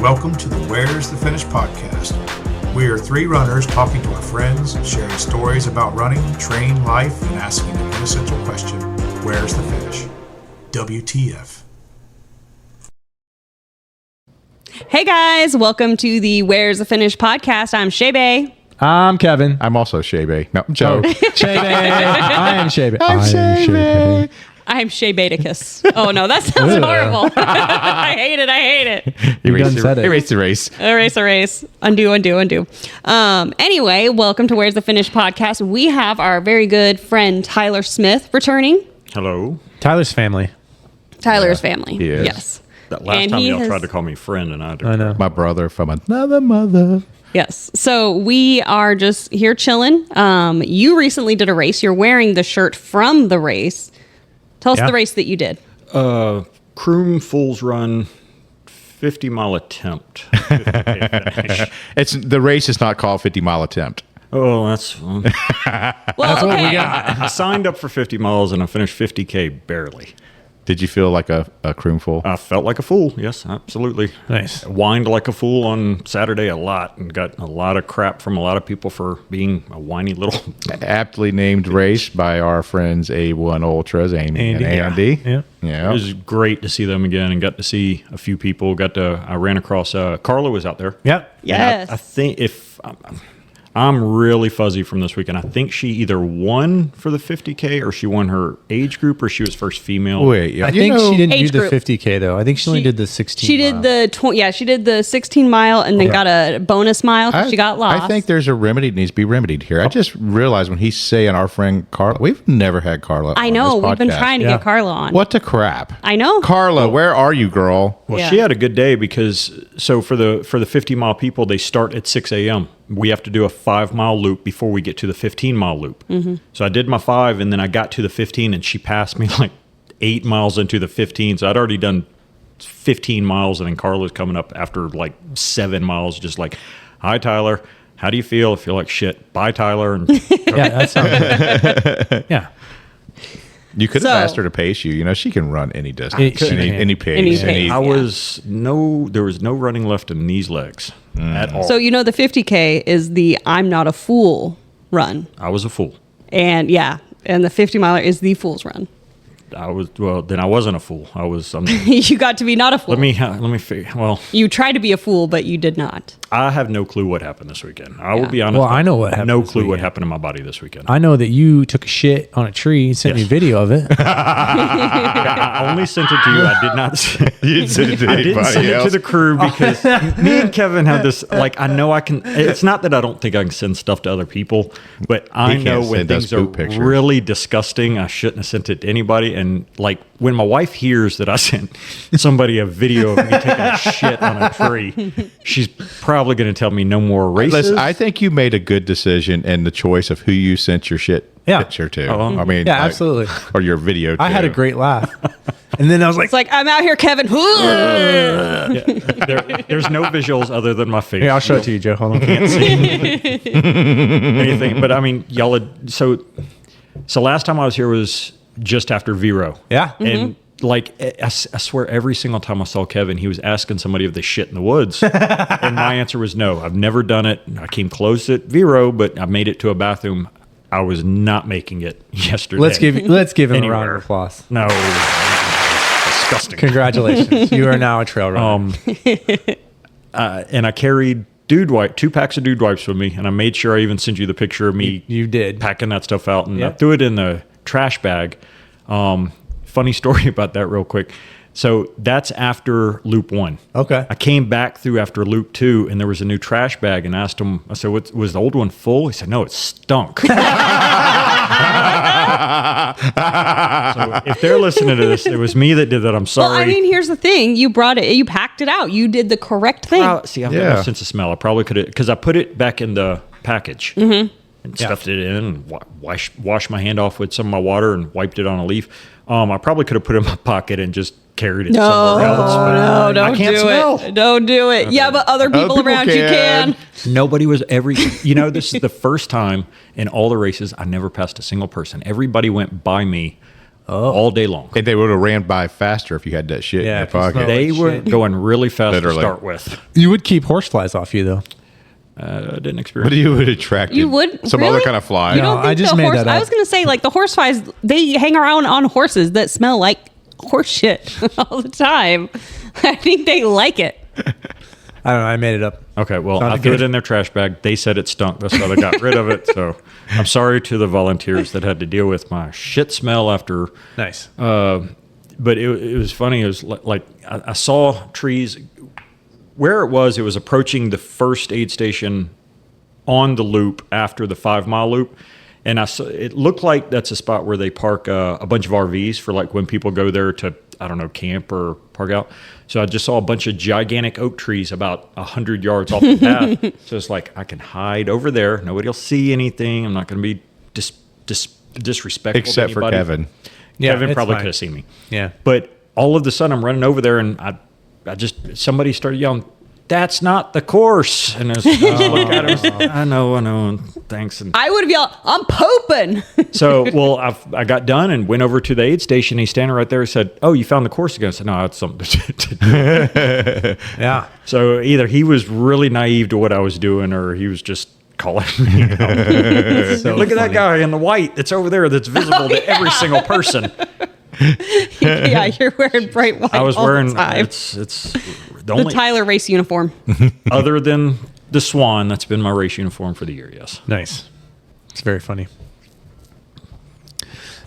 Welcome to the Where's the Finish podcast. We are three runners talking to our friends, sharing stories about running, training, life, and asking the essential question, where's the finish? WTF. Hey guys, welcome to the Where's the Finish podcast. I'm Shae. I'm Kevin. I'm also Shae. No, Joe. Shae. I am Shae. I'm Shae. I'm Shae Baticus. Oh no, that sounds horrible. I hate it. You done said it. Erase the race. Erase. Undo. Anyway, welcome to Where's the Finish podcast. We have our very good friend Tyler Smith returning. Hello. Tyler's family. Tyler's family. he is. Yes. That last time y'all tried to call me friend, and I did. I know. My brother from another mother. Yes. So we are just here chilling. You recently did a race. You're wearing the shirt from the race. Tell us the race that you did. Croom Fools Run 50-mile attempt. 50K finish. It's the race is not called 50-mile attempt. Oh, that's Well, That's what we got. I signed up for 50 miles and I finished 50K barely. Did you feel like a croomful? I felt like a fool. Yes, absolutely. Nice. Whined like a fool on Saturday a lot and got a lot of crap from a lot of people for being a whiny little... Aptly named race by our friends A1 Ultras, Amy and Andy. Yeah. It was great to see them again and got to see a few people. I ran across... Carla was out there. Yep. Yes. I think if... I'm really fuzzy from this weekend. I think she either won for the 50K or she won her age group or she was first female. Wait, I think she didn't do Age the group. 50K though. I think she only did the 16. She did she did the 16 mile and then got a bonus mile 'cause she got lost. I think there's a remedy that needs to be remedied here. I just realized when he's saying our friend Carla, we've never had Carla. I on know. this We've been podcast. trying to get Carla on. What the crap? I know. Carla, where are you, girl? Well, Yeah. she had a good day because for the 50-mile people, they start at 6 a.m. We have to do a 5-mile loop before we get to the 15-mile loop. Mm-hmm. So I did my 5 and then I got to the 15 and she passed me like 8 miles into the 15. So I'd already done 15 miles and then Carla's coming up after like 7 miles just like, hi, Tyler. How do you feel? I feel like shit. Bye, Tyler. And Yeah, that sounds good. Yeah. You could have So- asked her to pace you. You know, she can run any distance, She can. any pace. Any pace. any- there was no running left in these legs at all. So you know the 50K is the I'm not a fool run. I was a fool. And and the 50 miler is the fool's run. Then I wasn't a fool. You got to be not a fool. let me figure. Well, You tried to be a fool, but you did not. I have no clue what happened this weekend. I will be honest. Well, I know what happened No this clue what weekend. happened to my body this weekend. I know that you took a shit on a tree and sent me a video of it. I only sent it to you. I did not. You didn't send it to I didn't anybody send it else. to the crew because me and Kevin have this. Like, I know I can. It's not that I don't think I can send stuff to other people, but I He know can't when send us things are poop pictures. really disgusting, I shouldn't have sent it to anybody. And like when my wife hears that I sent somebody a video of me taking a shit on a tree, she's probably going to tell me no more races. Listen, I think you made a good decision in the choice of who you sent your shit picture to. I mean, Yeah, absolutely. Or your video to. I had a great laugh. And then I was like, It's like, I'm out here, Kevin. There's no visuals other than my face. here, I'll show it to you, Joe. Hold on. Anything, but I mean, y'all had, so last time I was here was just after Vero. Yeah. And like, I swear every single time I saw Kevin, he was asking somebody if they shit in the woods. And my answer was no, I've never done it. I came close at Vero, but I made it to a bathroom. I was not making it yesterday. Let's give him a round Anywhere. of applause. No. Disgusting. Congratulations. You are now a trail runner. And I carried two packs of dude wipes with me, and I made sure I even sent you the picture of me You did. packing that stuff out, and I Yep. threw it in the trash bag. Funny story about that real quick. So that's after loop 1. Okay. I came back through after loop 2, and there was a new trash bag, and asked him, I said, was the old one full? He said, no, it stunk. So if they're listening to this, it was me that did that. I'm sorry. Well, I mean, here's the thing. You brought it. You packed it out. You did the correct thing. See, I've got no sense of smell. I probably could have, because I put it back in the package and stuffed it in and washed my hand off with some of my water and wiped it on a leaf. I probably could have put it in my pocket and just carried it somewhere else. But No, I don't can't do smell. it. Don't do it. Yeah, but other people people around you can. can. Nobody was this is the first time in all the races I never passed a single person. Everybody went by me all day long. And they would have ran by faster if you had that shit in Yeah, your if you pocket. smell They like were shit. going really fast Literally. to start with. You would keep horseflies off you, though. Didn't But experience. you would attract You would some really? other kind of fly. You No, don't think I just the made horse? that I up. was gonna say like the horse flies. They hang around on horses that smell like horse shit all the time. I think they like it. I don't know. I made it up. Okay, well, Sounded I threw good. it in their trash bag. They said it stunk. That's why they got rid of it. So I'm sorry to the volunteers that had to deal with my shit smell after. Nice. But it was funny. It was like I saw trees where it was approaching the first aid station on the loop after the 5 mile loop. And I saw, it looked like that's a spot where they park a bunch of RVs for like when people go there to, I don't know, camp or park out. So I just saw a bunch of gigantic oak trees about 100 yards off the path. So it's like, I can hide over there. Nobody will see anything. I'm not going to be disrespectful Except to for anybody. Kevin. Yeah, Kevin it's probably fine. could have seen me. Yeah. But all of a sudden, I'm running over there, and I just somebody started yelling, "That's not the course!" And I was look at him. I know, and thanks. And I would have yelled, "I'm pooping!" so, well, I got done and went over to the aid station. He's standing right there. He said, "Oh, you found the course again?" I said, "No, I had something to do." Yeah. So either he was really naive to what I was doing, or he was just calling me out. So Look at that funny. guy in the white that's over there that's visible to every single person. Yeah, you're wearing bright white. I was all wearing the time. it's the The only Tyler race uniform. other than the Swan, that's been my race uniform for the year. Yes. Nice. It's very funny.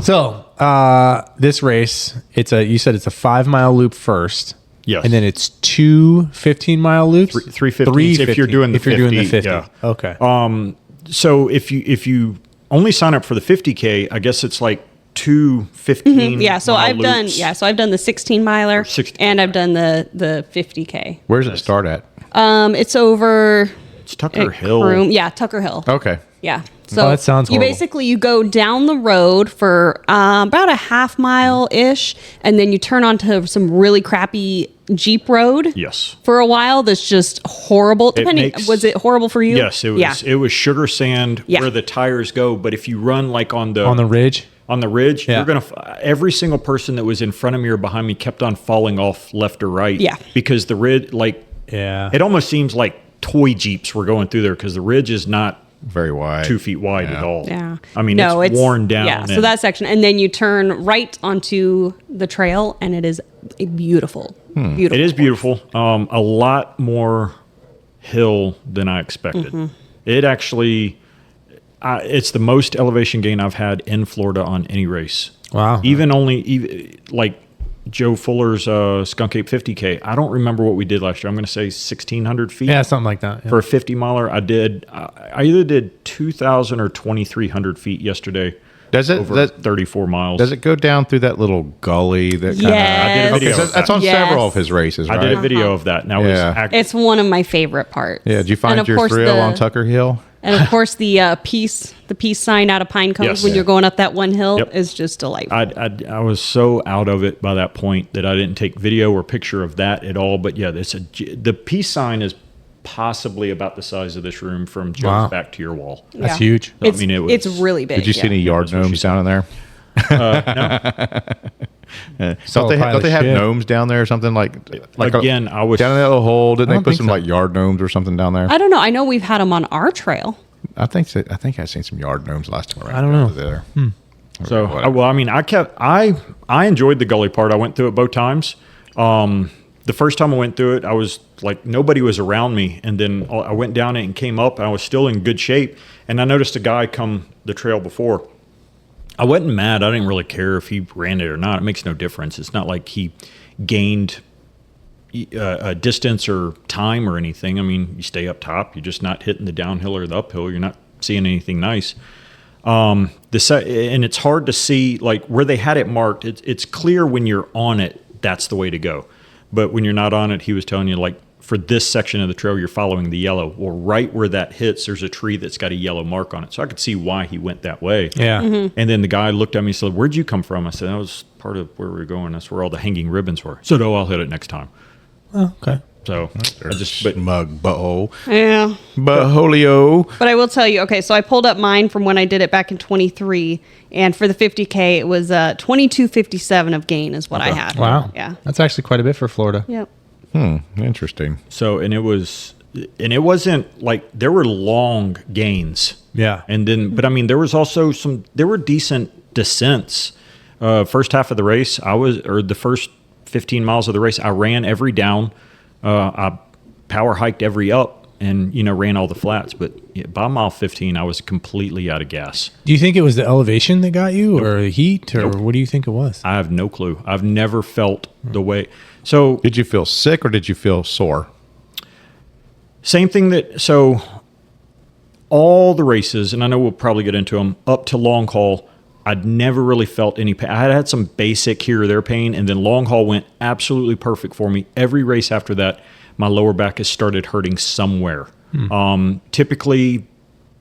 So this race, you said it's a 5 mile loop first. Yes. And then it's 2 15-mile loops? 315s if you're doing the 50, yeah. Okay. So if you only sign up for the 50K, I guess it's like 2 15. Yeah, so mile I've done. loops. Yeah, so I've done the 16 miler, 16 and I've done the 50K. Where does it start at? It's over It's Tucker at Hill. Croom. Yeah, Tucker Hill. Okay. Yeah. So that sounds you horrible. basically you go down the road for about a half mile ish, and then you turn onto some really crappy Jeep road. Yes. For a while, that's just horrible. Depending, was it horrible for you? Yes, it was. Yeah. It was sugar sand Yeah. where the tires go. But if you run like on the ridge? on the ridge, Yeah. you're gonna. Every single person that was in front of me or behind me kept on falling off left or right. Yeah. Because the ridge, like, Yeah. it almost seems like toy Jeeps were going through there because the ridge is not Very wide. 2 feet wide Yeah. at all. Yeah. I mean, no, it's worn down. Yeah. So and- that section, and then you turn right onto the trail, and it is beautiful. Beautiful. It is beautiful. A lot more hill than I expected. Mm-hmm. It actually, it's the most elevation gain I've had in Florida on any race. Wow. Even like Joe Fuller's Skunk Ape 50K. I don't remember what we did last year. I'm going to say 1,600 feet. Yeah, something like that. Yeah. For a 50 miler, I either did 2,000 or 2,300 feet yesterday. Does it? Over 34 miles. Does it go down through that little gully? That kinda, Yes. I did a video. Okay, so that's on Yes. several of his races, right? I did a video of that. Now Yeah. It's one of my favorite parts. Yeah. Did you And find of your course thrill the- on Tucker Hill? And of course, the peace sign out of pine cones Yes. when Yeah. you're going up that one hill Yep. is just delightful. I was so out of it by that point that I didn't take video or picture of that at all. But yeah, the peace sign is possibly about the size of this room from Joe's Wow. back to your wall. That's Yeah. huge. I mean, it was- it's really big. Did you see yeah. any yard That's what she gnomes down in there? Saw a pile Don't they of have shit. gnomes down there or something like Again, I was down in that little hole? Didn't I they don't put think some so. like yard gnomes or something down there? I don't know. I know we've had them on our trail. I think I've seen some yard gnomes last time around. I don't know. There. So Whatever. well, I mean, I enjoyed the gully part. I went through it both times. The first time I went through it, I was like nobody was around me, and then I went down it and came up, and I was still in good shape. And I noticed a guy come the trail before. I wasn't mad. I didn't really care if he ran it or not. It makes no difference. It's not like he gained a distance or time or anything. I mean, you stay up top. You're just not hitting the downhill or the uphill. You're not seeing anything nice. And it's hard to see like where they had it marked. It's clear when you're on it, that's the way to go. But when you're not on it, he was telling you like for this section of the trail, you're following the yellow. Well, right where that hits, there's a tree that's got a yellow mark on it. So I could see why he went that way. Yeah. And then the guy looked at me and said, "Where'd you come from?" I said, "That was part of where we were going. That's where all the hanging ribbons were." So, "No, I'll hit it next time." Oh, okay. So I just, but Mug butthole. Yeah. Buttholio. But I will tell you, okay, so I pulled up mine from when I did it back in 23, and for the 50K, it was 2257 of gain is what I had. Wow. Yeah. That's actually quite a bit for Florida. Yep. Interesting. so, and it wasn't like there were long gains. Yeah. And then, but I mean, there was also there were decent descents. First half of the race, the first 15 miles of the race, I ran every down. I power hiked every up and, ran all the flats. But by mile 15, I was completely out of gas. Do you think it was the elevation that got you or the heat or what do you think it was? I have no clue. I've never felt the way. So Did you feel sick or did you feel sore? same thing so all the races, and I know we'll probably get into them, up to long haul, I'd never really felt any pain. I had some basic here or there pain, and then long haul went absolutely perfect for me. Every race after that, my lower back has started hurting somewhere. Typically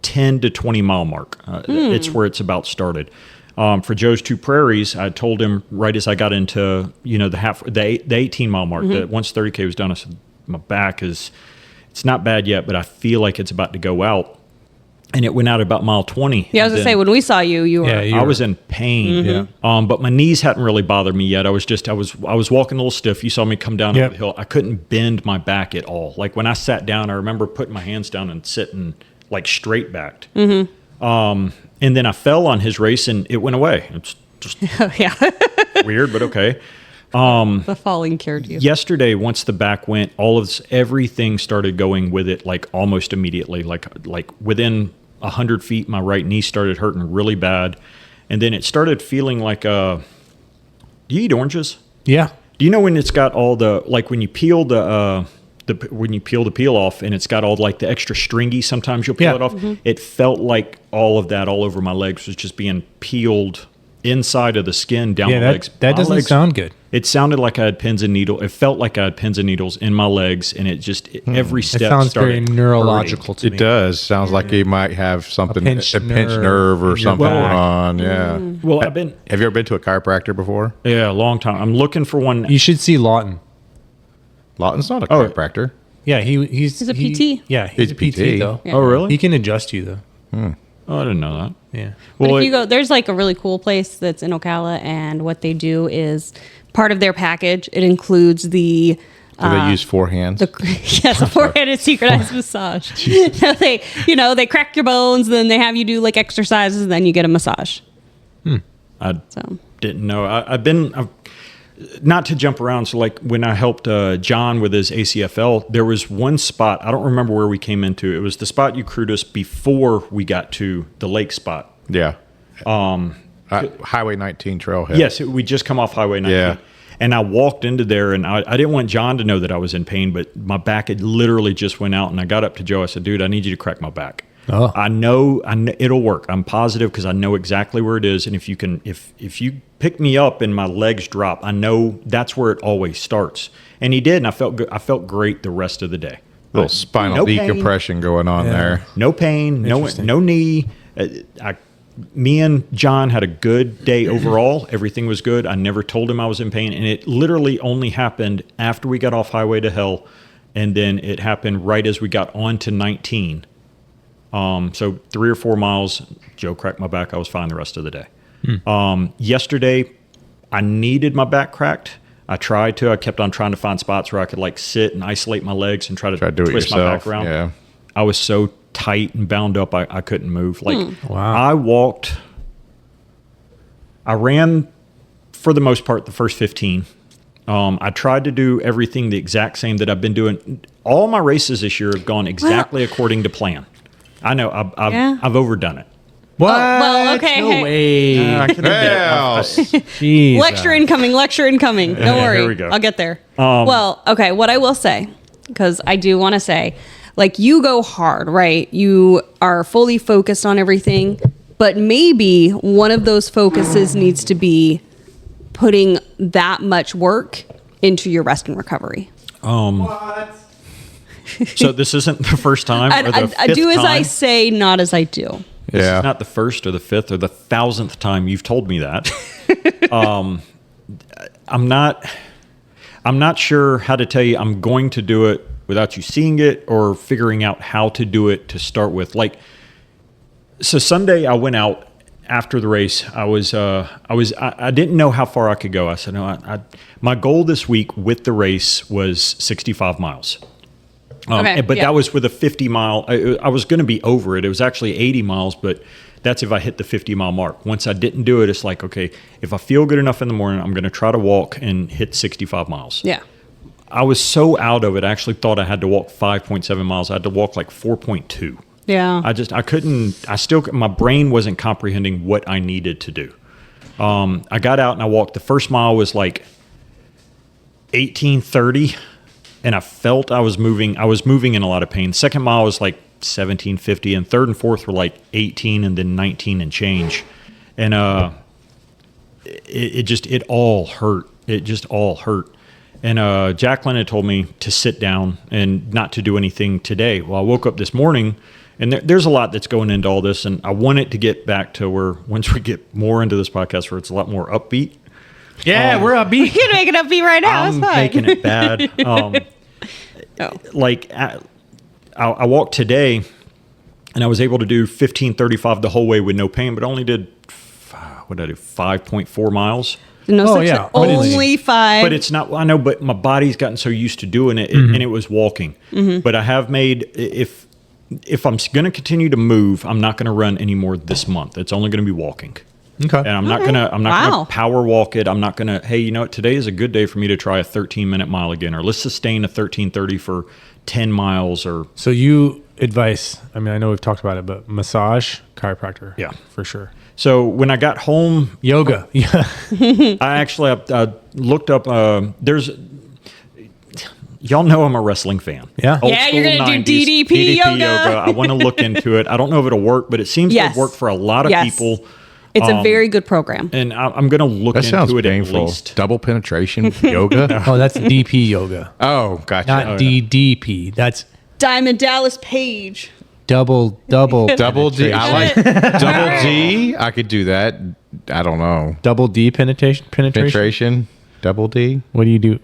10 to 20 mile mark. It's where it's about started. For Joe's Two Prairies, I told him right as I got into, the 18 mile mark, that once 30K was done, I said, my back it's not bad yet, but I feel like it's about to go out. And it went out about mile 20. Yeah, I was going to say, when we saw you were... Yeah, I was in pain. Yeah. But my knees hadn't really bothered me yet. I was walking a little stiff. You saw me come down over the hill. I couldn't bend my back at all. Like when I sat down, I remember putting my hands down and sitting like straight backed. And then I fell on his race and it went away. It's just weird, but okay. The falling cured you. Yesterday, once the back went, everything started going with it like almost immediately. Like within 100 feet, my right knee started hurting really bad. And then it started feeling like, do you eat oranges? Yeah. Do you know when it's got all when you peel when you peel the peel off and it's got all like the extra stringy, sometimes you'll peel it off. It felt like all of that all over my legs was just being peeled inside of the skin down my legs. That doesn't sound good. It sounded like I had pins and needles. It felt like I had pins and needles in my legs, and it just every step It sounds very started neurological hurting. to me. It does. Sounds like you might have something, a pinched pinched nerve nerve or in your something back. on. Yeah. Well, Have you ever been to a chiropractor before? a long time. I'm looking for one. You should see Lawton. Lawton's not a chiropractor. Yeah, he's a PT. Yeah, he's a PT though. Yeah. Oh, really? He can adjust you though. Oh, I didn't know that. Yeah. But Well, if you go, there's like a really cool place that's in Ocala, and what they do is part of their package. It includes the Do they use four hands? yes, a four-handed synchronized massage. So they crack your bones, then they have you do like exercises, and then you get a massage. I So didn't know. I've not to jump around. So like when I helped John with his ACFL, there was one spot. I don't remember where we came into. It was the spot you crewed us before we got to the lake spot. Yeah. Highway 19 trailhead. Yes, we just come off Highway 19. Yeah. And I walked into there, and I didn't want John to know that I was in pain, but my back had literally just went out. And I got up to Joe. I said, "Dude, I need you to crack my back. Oh. I know it'll work. I'm positive because I know exactly where it is. And if you pick me up and my legs drop, I know that's where it always starts." And he did, and I felt good. I felt great the rest of the day. Little spinal No pain. decompression going on there. No pain, no knee. Me and John had a good day overall. Everything was good. I never told him I was in pain, and it literally only happened after we got off Highway to Hell, and then it happened right as we got onto 19. So 3 or 4 miles, Joe cracked my back. I was fine the rest of the day. Yesterday, I needed my back cracked. I kept on trying to find spots where I could like sit and isolate my legs and try to do it twist my yourself. back around. Yeah. I was so tight and bound up, I couldn't move. Wow. I ran for the most part the first 15. I tried to do everything the exact same that I've been doing. All my races this year have gone exactly according to plan. I know I've overdone it. What? well, okay, No hey. way. I can admit it. Well, Jeez. Lecture incoming. Don't worry. here we go. I'll get there. Well, okay, what I will say, because I do want to say, like, you go hard, right? You are fully focused on everything, but maybe one of those focuses needs to be putting that much work into your rest and recovery. So this isn't the first time or the I fifth do as I time? say, not as I do. This yeah. is not the first or the fifth or the 1,000th time you've told me that. I'm not. I'm not sure how to tell you I'm going to do it without you seeing it or figuring out how to do it to start with. Like, so Sunday I went out after the race. I didn't know how far I could go. I said, no, my goal this week with the race was 65 miles. But that was with a 50 mile. I was going to be over it. It was actually 80 miles, but that's if I hit the 50-mile mark. Once I didn't do it, it's like, okay, if I feel good enough in the morning, I'm going to try to walk and hit 65 miles. Yeah. I was so out of it, I actually thought I had to walk 5.7 miles. I had to walk like 4.2. Yeah. My brain wasn't comprehending what I needed to do. I got out and I walked. The first mile was like 18:30, and I felt I was moving in a lot of pain. Second mile was like 17:50, and third and fourth were like 18 and then 19 and change. And it all hurt. It just all hurt. And Jacqueline had told me to sit down and not to do anything today. Well, I woke up this morning, and there's a lot that's going into all this, and I want it to get back to where once we get more into this podcast where it's a lot more upbeat. Yeah, we're upbeat. You can make it upbeat right now. I'm It's fine. making it bad. Like I walked today, and I was able to do 15:35 the whole way with no pain, but only did 5.4 miles. No, yeah. only 5. But it's not. I know, but my body's gotten so used to doing it, and it was walking. But I have made if I'm going to continue to move, I'm not going to run anymore this month. It's only going to be walking. Okay. And I'm not gonna power walk it. I'm not gonna, hey, you know what, today is a good day for me to try a 13-minute mile again, or let's sustain a 13:30 for 10 miles or So you advice, I mean, I know we've talked about it, but massage, chiropractor. Yeah. For sure. so when I got home, Yoga. Yeah. I actually looked up y'all know I'm a wrestling fan. Yeah. Old Yeah, you're school gonna do 90s DDP yoga. I want to look into it. I don't know if it'll work, but it seems to Yes. work for a lot of Yes. people. It's a very good program. And I'm going to look That sounds into it painful. at least. Double penetration yoga. Oh, that's DP yoga, Oh, gotcha. not DDP. That's Diamond Dallas Page. double. Double D. penetration. I like double D. I could do that. I don't know. Double D penetration. Penetration. Double D. What do you do?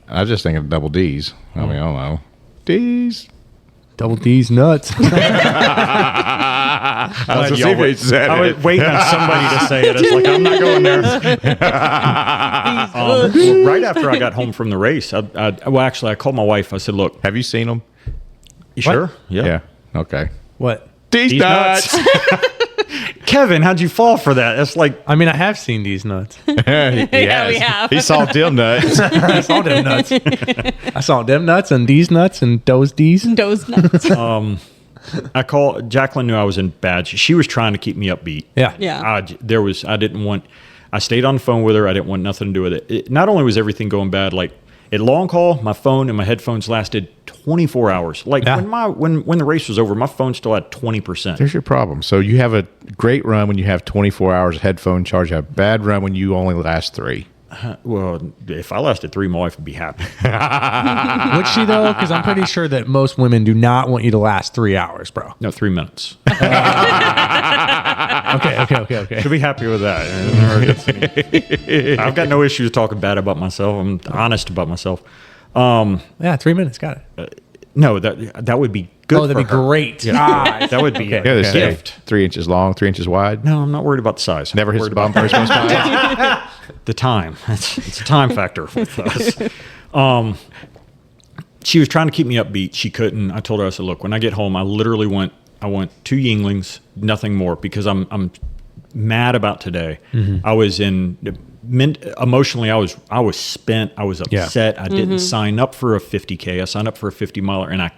I was just thinking double D's. I mean, I don't know. D's. Double D's nuts. I was Y'all wait- I was waiting on somebody to say it. It's like, I'm not going there. Right after I got home from the race, I called my wife. I said, look, Have you seen them? you sure? Yeah. Okay. What? D's These nuts. Kevin, how'd you fall for that? It's like, I mean, I have seen these nuts. Yeah, we have. He saw dim nuts. I saw them nuts. I saw them nuts and these nuts and those D's. Those nuts. I called, Jacqueline knew I was in bad. She was trying to keep me upbeat. Yeah. Yeah. I stayed on the phone with her. I didn't want nothing to do with it. Not only was everything going bad, like at long haul, my phone and my headphones lasted 24 hours. Like Yeah. when the race was over, my phone still had 20%. There's your problem. So you have a great run when you have 24 hours of headphone charge. You have a bad run when you only last 3. Well, if I lasted 3, my wife would be happy. Would she though? Because I'm pretty sure that most women do not want you to last 3 hours, bro. No, 3 minutes. Okay. Should be happy with that. I've got no issues talking bad about myself. I'm honest about myself. Yeah, 3 minutes. Got it. No, that would be good. Oh, that'd for be her. great. Yeah, that would be Yeah, they a say gift. 3 inches long, 3 inches wide. No, I'm not worried about the size. Never I'm hits the worried bottom about part. It's most times. the time. It's a time factor with us. She was trying to keep me upbeat. She couldn't. I told her, I said, look, when I get home, I literally want 2 Yinglings, nothing more, because I'm mad about today. I was emotionally, I was spent. I was upset. I didn't sign up for a 50K. I signed up for a 50 miler, and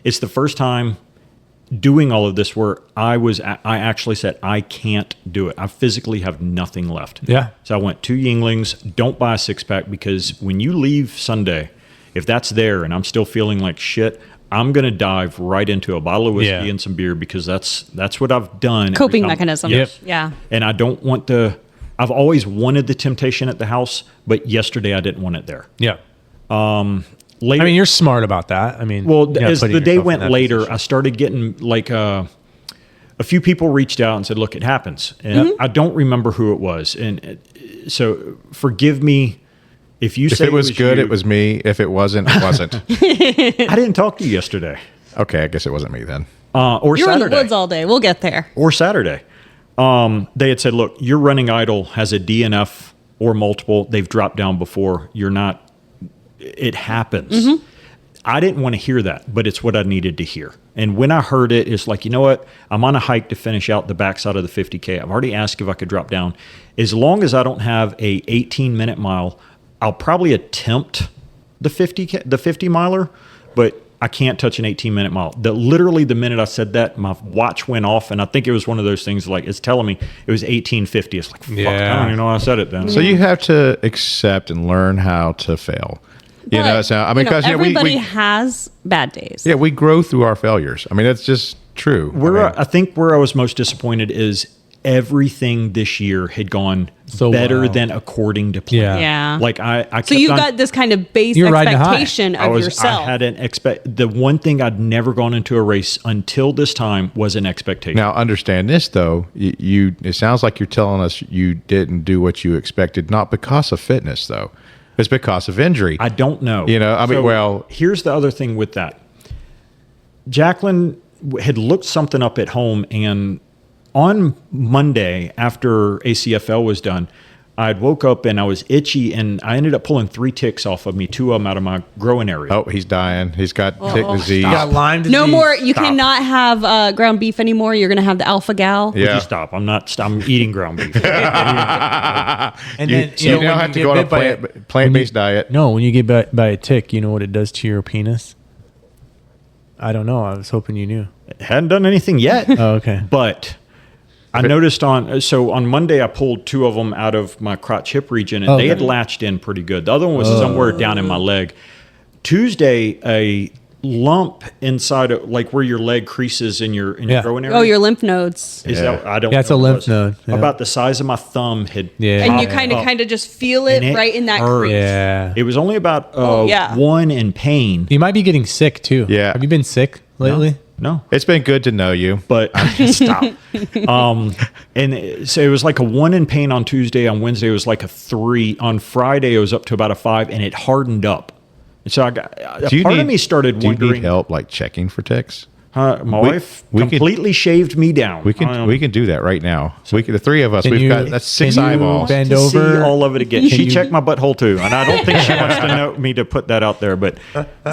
it's the first time doing all of this where I actually said, I can't do it. I physically have nothing left. Yeah. So I went 2 Yinglings. Don't buy a 6-pack, because when you leave Sunday, if that's there and I'm still feeling like shit, I'm going to dive right into a bottle of whiskey and some beer, because that's what I've done. every Coping time. mechanism. Yes. Yeah. And I don't want I've always wanted the temptation at the house, but yesterday I didn't want it there. Yeah. Later, I mean, you're smart about that. I mean, well, yeah, as putting the day yourself in went that later, position. I started getting like a few people reached out and said, look, it happens. And I don't remember who it was. And so forgive me If you If say it was good, you, it was me. If it wasn't, it wasn't. I didn't talk to you yesterday. Okay, I guess it wasn't me then. Or You're Saturday. in the woods all day. We'll get there. Or Saturday. They had said, look, your running idle has a DNF or multiple. They've dropped down before. You're not, it happens. Mm-hmm. I didn't want to hear that, but it's what I needed to hear. And when I heard it, it's like, you know what? I'm on a hike to finish out the backside of the 50K. I've already asked if I could drop down. As long as I don't have a 18-minute mile, I'll probably attempt the 50 miler, but I can't touch an 18-minute mile. Literally the minute I said that, my watch went off, and I think it was one of those things like it's telling me it was 18:50. It's like, fuck, I don't even know how I said it then. So you have to accept and learn how to fail. You know, But, so I mean, because everybody we has bad days. we grow through our failures. I mean, that's just true. I think where I was most disappointed is everything this year had gone So better well. than according to plan. Yeah. Yeah. Like I So kept you've on- got this kind of base You're riding high. expectation of yourself. I had an the one thing I'd never gone into a race until this time was an expectation. Now, understand this though. You it sounds like you're telling us you didn't do what you expected, not because of fitness though. It's because of injury. I don't know. You know, I mean, well- here's the other thing with that. Jacqueline had looked something up at home, and on Monday after ACFL was done, I'd woke up and I was itchy, and I ended up pulling 3 ticks off of me, 2 of them out of my growing area. Oh, he's dying. He's got tick disease. You got Lyme disease. no more. You Stop. cannot have ground beef anymore. You're going to have the alpha gal. Would Yeah. you stop? I'm eating ground beef. And You, then you when now have you to get go on a bit by a- plant-based diet. No, when you get bit by a tick, you know what it does to your penis? I don't know. I was hoping you knew. Hadn't done anything yet. Oh, okay. But I noticed on Monday I pulled 2 of them out of my crotch hip region, and Oh, they had okay. latched in pretty good. The other one was somewhere down in my leg. Tuesday, a lump inside of like where your leg creases in your Yeah. growing area. Oh, your lymph nodes. Is that, I don't. Yeah, it's know a what it lymph was. node, yeah. About the size of my thumb had. Yeah. And you popped kind up. of just feel it, And it right in that hurt. crease. Yeah. It was only about yeah. 1 in pain. You might be getting sick too. Yeah. Have you been sick lately? No. It's been good to know you. But stop. So it was like a 1 in pain on Tuesday. On Wednesday, it was like a 3. On Friday, it was up to about a 5, and it hardened up. And so part of me started do you wondering. need help like checking for ticks? My wife we could- completely shaved me down. We can do that right now. The 3 of us, Can we've you- got that's 6 can you eyeballs. bend to see over? all of it again. She you- checked my butthole too, and I don't think she wants to know me to put that out there. But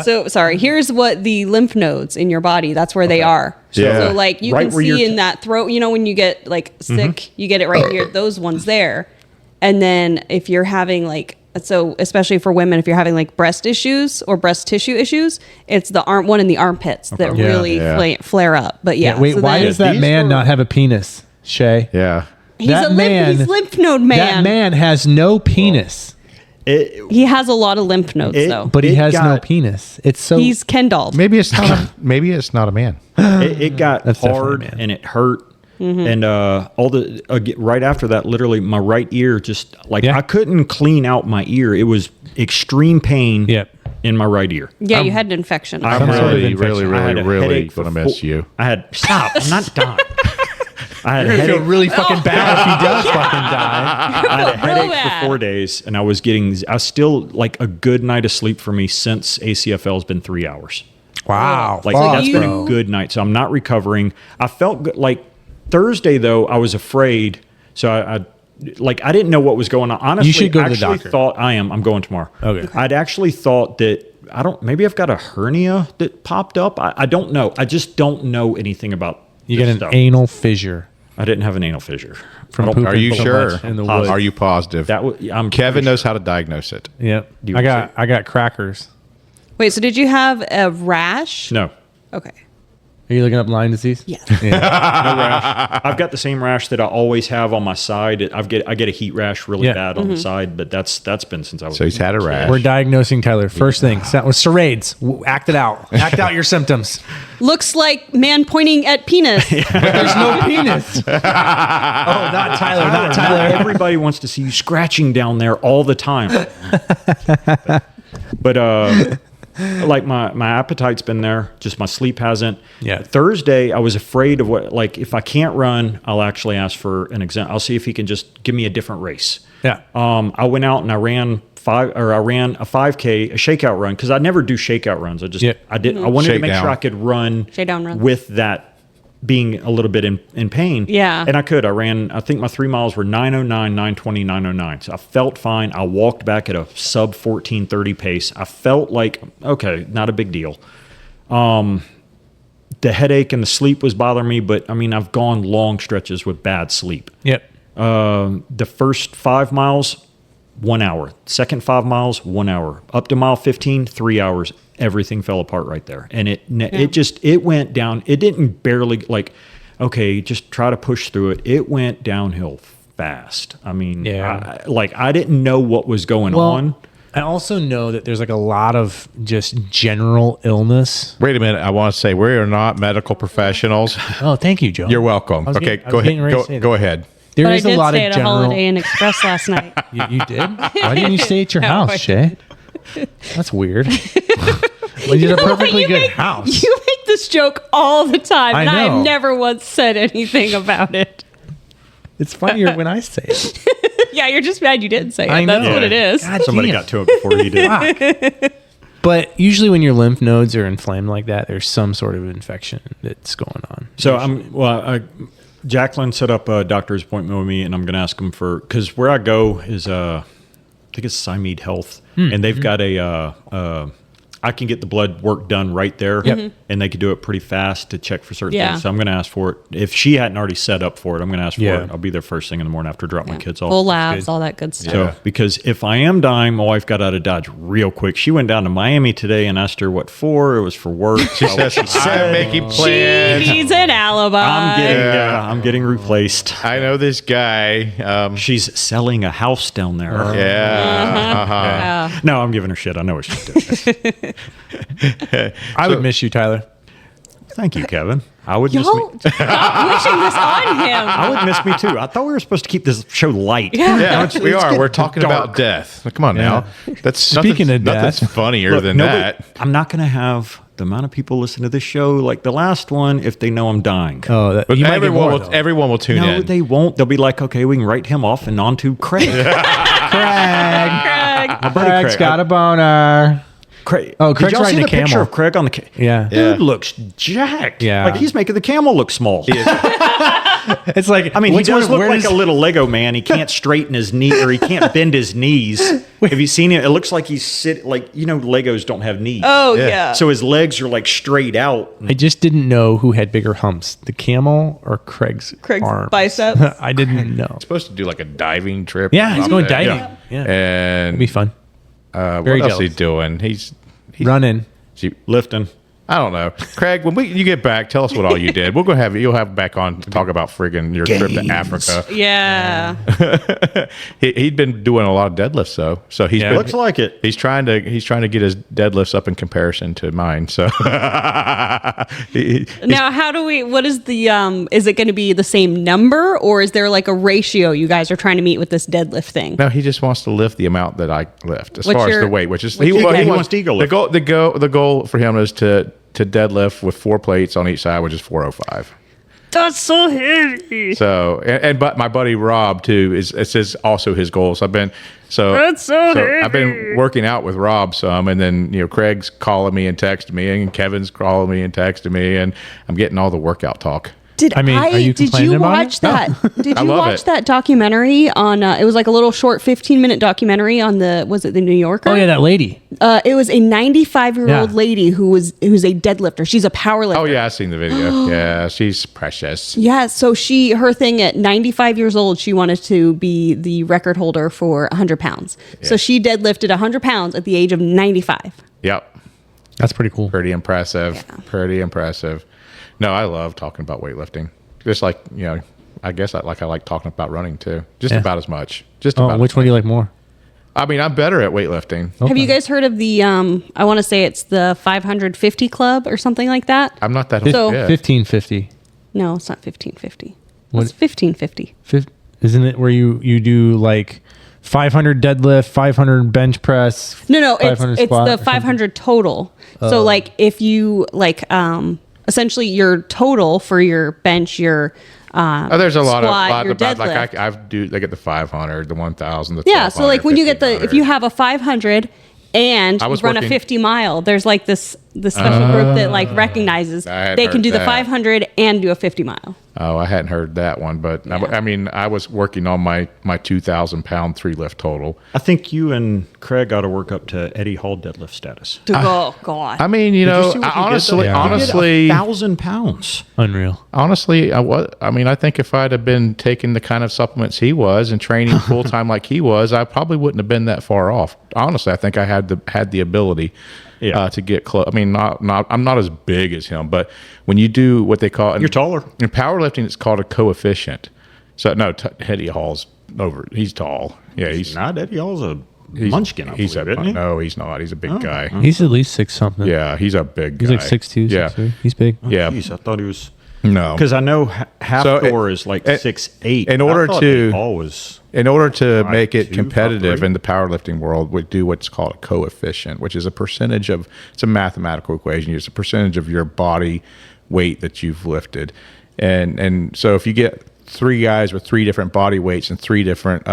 So sorry. Here's what the lymph nodes in your body. That's where they are. Yeah. So like you Right can where see you're in that throat. You know when you get like sick, you get it right here. Those ones there. And then if you're having like especially for women, if you're having like breast issues or breast tissue issues, it's the one in the armpits that Yeah. really Yeah. flare up. But yeah. Wait, so why then does that these man were- not have a penis, Shae? Yeah. he's that he's lymph node man. That man has no penis, He has a lot of lymph nodes though. but he It has no got- peast. It's so He's Kendall. Maybe it's not. Maybe it's not a man. it got That's definitely hard man. and it hurt. And right after that, literally my right ear just like Yeah. I couldn't clean out my ear. It was extreme pain Yep. in my right ear. Yeah, you had an infection. I'm Some sort of really, infection. I had a really headache for gonna miss you. I had stop. I'm not done. I had a You're gonna feel headache. really fucking bad if he does fucking die. I had a Real headache bad. for 4 days, and I was still like a good night of sleep for me since ACFL has been 3 hours. Wow. Like fuck, that's been bro. a good night. So I'm not recovering. I felt good. Like Thursday though, I was afraid. So I didn't know what was going on. Honestly, You should go to the actually doctor. I'm going tomorrow. Okay. I'd actually thought that maybe I've got a hernia that popped up. I don't know. I just don't know anything about You this get an stuff. anal fissure I didn't have an anal fissure. from I don't- pooping Are you so sure? much in the Positive. woods. Are you positive? I'm Kevin pretty knows sure. how to diagnose it. Yep. You I would got crackers. Wait, so did you have a rash? No. Okay. Are you looking up Lyme disease? Yes. No rash. I've got the same rash that I always have on my side. I get a heat rash really Yeah. bad on the side, but that's been since I was. So he's had a rash. We're diagnosing Tyler. First thing, serrades. Act it out. Act out your symptoms. Looks like man pointing at penis. There's no penis. Oh, not Tyler. Not Tyler. Everybody wants to see you scratching down there all the time. But like my appetite's been there, just my sleep hasn't. Yeah. Thursday, I was afraid of if I can't run, I'll actually ask for an exam. I'll see if he can just give me a different race. Yeah. I went out and I ran I ran a 5K, a shakeout run, because I never do shakeout runs. I wanted to make sure I could run Shakedown runs. with that being a little bit in pain. Yeah. And I ran, I think my 3 miles were 9:09, 9:20, 9:09. So I felt fine. I walked back at a sub 14:30 pace. I felt like, okay, not a big deal. The headache and the sleep was bothering me, but I mean, I've gone long stretches with bad sleep. Yep. The first 5 miles, 1 hour. Second 5 miles, 1 hour. Up to mile 15, 3 hours. Everything fell apart right there. And it went down. It didn't barely okay, just try to push through it. It went downhill fast. I mean, I didn't know what was going on. I also know that there's like a lot of just general illness. Wait a minute. I want to say we are not medical professionings. Oh, thank you, Joe. You're welcome. Okay, go ahead. Go ahead. There But I is did a lot stay of at general. a Holiday Inn Express last night. You did? Why didn't you stay at your No, house, I Shae? That's weird. Well, you did a perfectly good house. You make this joke all the time, I and know. I've never once said anything about it. It's funnier when I say it. Yeah, you're just mad you didn't say it. I That's know. what it is. God Somebody damn. got to it before he did. Fuck. But usually when your lymph nodes are inflamed like that, there's some sort of infection that's going on. So Jacqueline set up a doctor's appointment with me, and I'm going to ask him because where I go is I think it's Symead Health, and they've got I can get the blood work done right there, and they could do it pretty fast to check for certain things. So I'm going to ask for it. If she hadn't already set up for it, I'm going to ask for it. I'll be there first thing in the morning after I drop my kids off. Full labs, all that good stuff. So, because if I am dying, my wife got out of Dodge real quick. She went down to Miami today and asked her what for. It was for work. She says, I'm making plans. She needs an alibi. I'm getting replaced. I know this guy. She's selling a house down there. Yeah. No, I'm giving her shit. I know what she's doing. I would miss you, Tyler. Thank you, Kevin. I would miss Y'all me. stop wishing this on him. I would miss me too. I thought we were supposed to keep this show light. Yeah, we are. getting We're talking dark. about death. Come on now. That's Speaking of nothing's death. funnier than that. I'm not going to have the amount of people listen to this show like the last one if they know I'm dying. Oh, But you might get more, though. everyone will tune No, in. they won't. They'll be like, okay, we can write him off and on to Craig. Craig. Craig. My buddy Craig's Craig. got a boner. Craig. Oh, Did Craig's y'all see riding the a camel. picture of Craig on the Yeah. Dude looks jacked. Yeah. Like he's making the camel look small. It's like, I mean, he which does one- look where like does- a little Lego man. He can't straighten his knee, or he can't bend his knees. Have you seen it? It looks like he's Legos don't have knees. Oh, yeah. So his legs are like straight out. I just didn't know who had bigger humps, the camel or Craig's arms. biceps. I didn't know. supposed to do like a diving trip. Yeah, he's up going there. diving. Yeah. And It'd be fun. what Very else is he jealous. doing? He's Running. Lifting. I don't know. Craig, when you get back, tell us what all you did. We'll go you'll have back on to talk about friggin' your trip to Africa. Yeah. He'd been doing a lot of deadlifts though. So he's Yeah. been, Looks like it. he's trying to get his deadlifts up in comparison to mine. So Now, what is is it going to be the same number, or is there like a ratio you guys are trying to meet with this deadlift thing? no, he just wants to lift the amount that I lift as What's far as your- the weight, which is what's your goal? He wants to ego lift. The goal for him is to deadlift with 4 plates on each side, which is 405. That's so heavy. So but my buddy Rob too is also his goal. So I've been I've been working out with Rob some, and then Craig's calling me and texting me, and Kevin's calling me and texting me, and I'm getting all the workout talk. I mean, are you did complaining you about watch it? that? Did I you love watch it. that documentary on? It was like a little short 15-minute documentary on was it the New Yorker? Oh, yeah, that lady. It was a 95-year-old Yeah. lady who's a deadlifter. She's a power lifter. Oh yeah, I've seen the video. Yeah, she's precious. Yeah, so her thing at 95 years old, she wanted to be the record holder for 100 pounds. So she deadlifted 100 pounds at the age of 95. Yep, That's pretty cool. pretty impressive. Yeah. Pretty impressive. No, I love talking about weightlifting. Just like I guess I like talking about running too. Just Yeah. about as much. Just Oh, about. which one do you like more? I mean, I'm better at weightlifting. Have you guys heard of the, I want to say it's the 550 Club or something like that? I'm not that. So- yeah. 1550. No, it's not 1550. What- It's 1550. Isn't it where you do like 500 deadlift, 500 bench press? No, it's 500 the squat or something? 500 total. So like if you essentially your total for your bench, your There's a lot squat, your of like deadlift. I do. They get the 500, the 1,000, the Yeah, so like when you get if you 1,500. have a 500 and I you was run a working- 50 mile, there's like this special group that like recognizes I hadn't they can heard do the that. 500 and do a 50 mile. Oh, I hadn't heard that one, but I mean, I was working on my 2,000 pound 3 lift total. I think you and Craig ought to work up to Eddie Hall deadlift status. Oh God. I mean, Did you see what he honestly, did, though? He did honestly, 1,000 pounds. Unreal. honestly, I mean, I think if I'd have been taking the kind of supplements he was and training full time like he was, I probably wouldn't have been that far off. Honestly, I think I had the ability to get close. I mean, I'm not as big as him, but when you do what they call, You're taller. in powerlifting, it's called a coefficient. So no, Eddie Hall's over. He's tall. Yeah, he's Not Eddie Hall's a munchkin, I He's believe, a isn't he? no, he's not. He's a big guy. He's at least 6 something. Yeah, he's a big guy. He's like 6'2", Yeah, 6'3". He's big. yeah. Jeez, I thought he was... No, Because I know half So, Thor is like 6'8". in order I thought to- Eddie Hall was... in order to Five, make it 2, competitive 5'3". in the powerlifting world, we do what's called a coefficient, which is a percentage of. It's a mathematical equation. It's a percentage of your body weight that you've lifted, and so if you get 3 guys with 3 different body weights and 3 different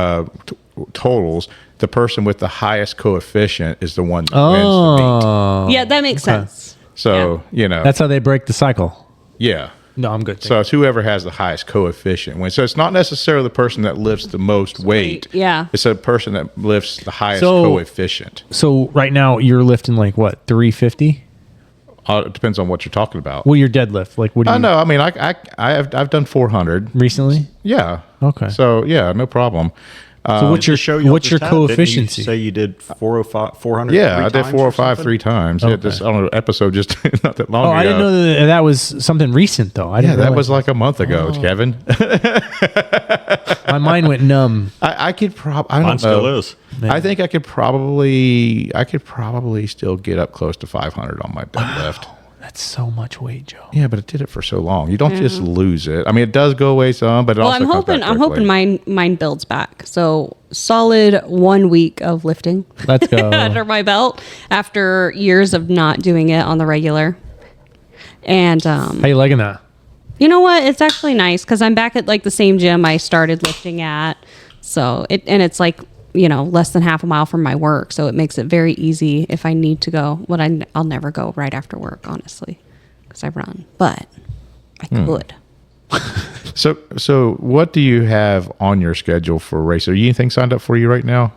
totals, the person with the highest coefficient is the one that wins the meet. Oh, Yeah, that makes sense. So that's how they break the cycle. yeah. No, I'm good. So it's whoever has the highest coefficient wins. So it's not necessarily the person that lifts the most weight. Yeah. It's a person that lifts the highest So- coefficient. So right now you're lifting like what, 350? It depends on what you're talking about. Well, your deadlift, like what do you? No, I mean, I've done 400 recently. Yeah. Okay. So yeah, no problem. So what's your show you what's your just had, didn't you coefficiency? say you did 405, 400? Yeah, 3 I did times 405 or 3 times. Yeah, Okay. this on an episode just not that long Oh, ago. I didn't know that was something recent though. I Yeah, didn't. that realize was like a month ago, Kevin. my mind went numb. I could probably. I don't Mine know. still is. I think I could probably still get up close to 500 on my deadlift. That's so much weight, Joe. Yeah, but it did it for so long. You don't just lose it. I mean, it does go away some, but it Well, also I'm comes back hoping quickly. mine builds back. So solid 1 week of lifting Let's go. under my belt after years of not doing it on the regular. And How you liking that? you know what? It's actually nice because I'm back at like the same gym I started lifting at. So it's like, less than half a mile from my work. So it makes it very easy if I need to go. But I'll never go right after work, honestly, because I run. But I could. So what do you have on your schedule for a race? Are you anything signed up for you right now?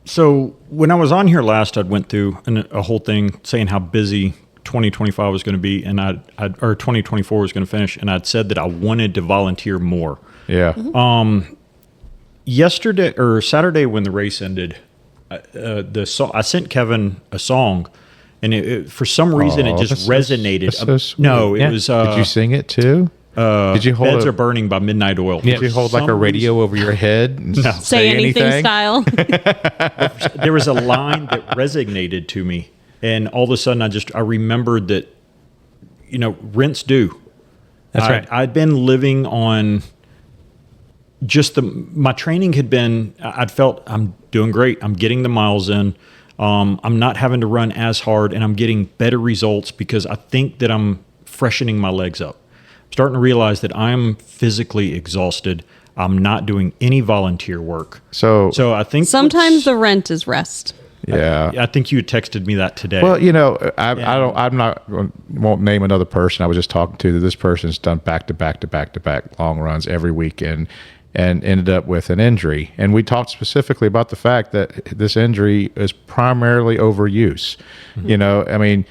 So when I was on here last, I'd went through a whole thing saying how busy 2025 was going to be, and or 2024 was going to finish, and I'd said that I wanted to volunteer more. Yeah. Yesterday or Saturday when the race ended, I sent Kevin a song, and for some reason it just resonated. That's so sweet. No, it Yeah. was. Did you sing it too? Did you hold Beds a, Are Burning by Midnight Oil. Yeah. Did you hold like a radio over your head and Say anything style. There was a line that resonated to me, and all of a sudden I remembered that, rent's due. That's right. I'd been living on just my training had been, I'd felt I'm doing great. I'm getting the miles in. I'm not having to run as hard, and I'm getting better results because I think that I'm freshening my legs up. I'm starting to realize that I'm physically exhausted. I'm not doing any volunteer work. So I think Sometimes the rent is rest. yeah. I think you had texted me that today. Well, won't name another person I was just talking to. That this person's done back to back long runs every weekend and ended up with an injury. And we talked specifically about the fact that this injury is primarily overuse. Mm-hmm. I mean,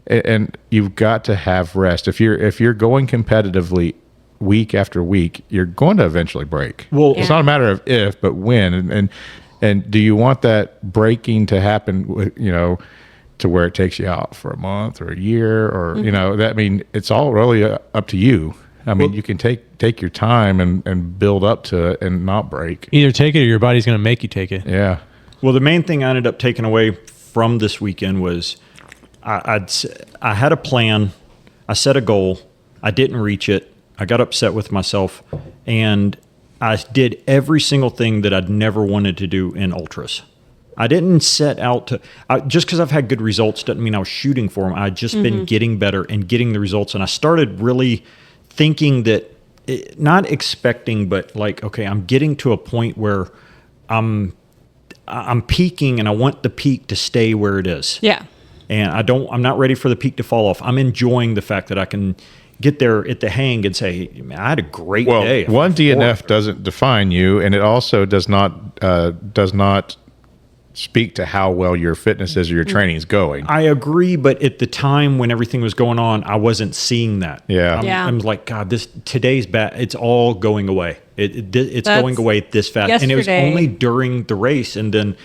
and you've got to have rest. If you're going competitively week after week, you're going to eventually break. Well, it's not a matter of if, but when. And do you want that breaking to happen, to where it takes you out for a month or a year or, it's all really up to you. I mean, you can take your time and build up to it and not break. Either take it or your body's going to make you take it. Yeah. Well, the main thing I ended up taking away from this weekend was I had a plan. I set a goal. I didn't reach it. I got upset with myself, and I did every single thing that I'd never wanted to do in ultras. I didn't set out to just because I've had good results doesn't mean I was shooting for them. I'd just been getting better and getting the results, and I started really thinking that, not expecting, but like, okay, I'm getting to a point where I'm peaking, and I want the peak to stay where it is. Yeah. And I'm not ready for the peak to fall off. I'm enjoying the fact that I can get there at the hang and say, man, I had a great day. One DNF doesn't define you, and it also does not speak to how well your fitness is or your training is going. I agree, but at the time when everything was going on, I wasn't seeing that. Yeah. I'm like, God, today's bad. It's all going away. It's going away this fast. Yesterday. And it was only during the race. And then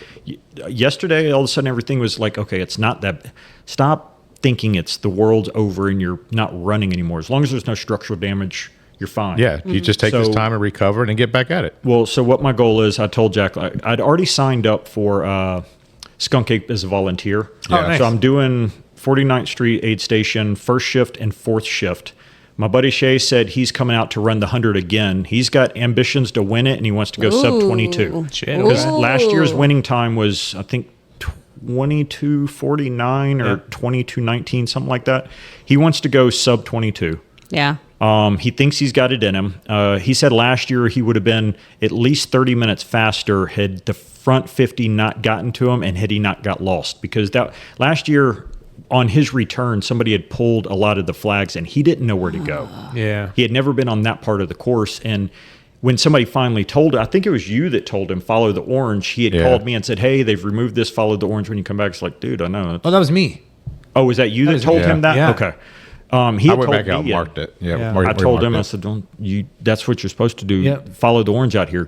yesterday, all of a sudden, everything was like, okay, it's not that. Stop thinking it's the world's over and you're not running anymore. As long as there's no structural damage, you're fine. Yeah, you just take this time and recover and get back at it. Well, so what my goal is, I told Jack, I'd already signed up for Skunk Ape as a volunteer. Oh, nice. So I'm doing 49th Street aid station, first shift and fourth shift. My buddy Shae said he's coming out to run the 100 again. He's got ambitions to win it, and he wants to go sub 22. Because last year's winning time was, I think, 22:49 or 22:19, something like that. He wants to go sub 22. Yeah. He thinks he's got it in him. He said last year he would have been at least 30 minutes faster had the front 50 not gotten to him and had he not got lost. Because that last year on his return, somebody had pulled a lot of the flags and he didn't know where to go. Yeah. He had never been on that part of the course. And when somebody finally told him, I think it was you that told him, follow the orange. He had called me and said, hey, they've removed this, follow the orange when you come back. It's like, dude, I know. Oh, that was me. Oh, was that you that told him that? Yeah. Okay. I went back out and marked it. Yeah. I told him, I said, that's what you're supposed to do. Yep. Follow the orange out here.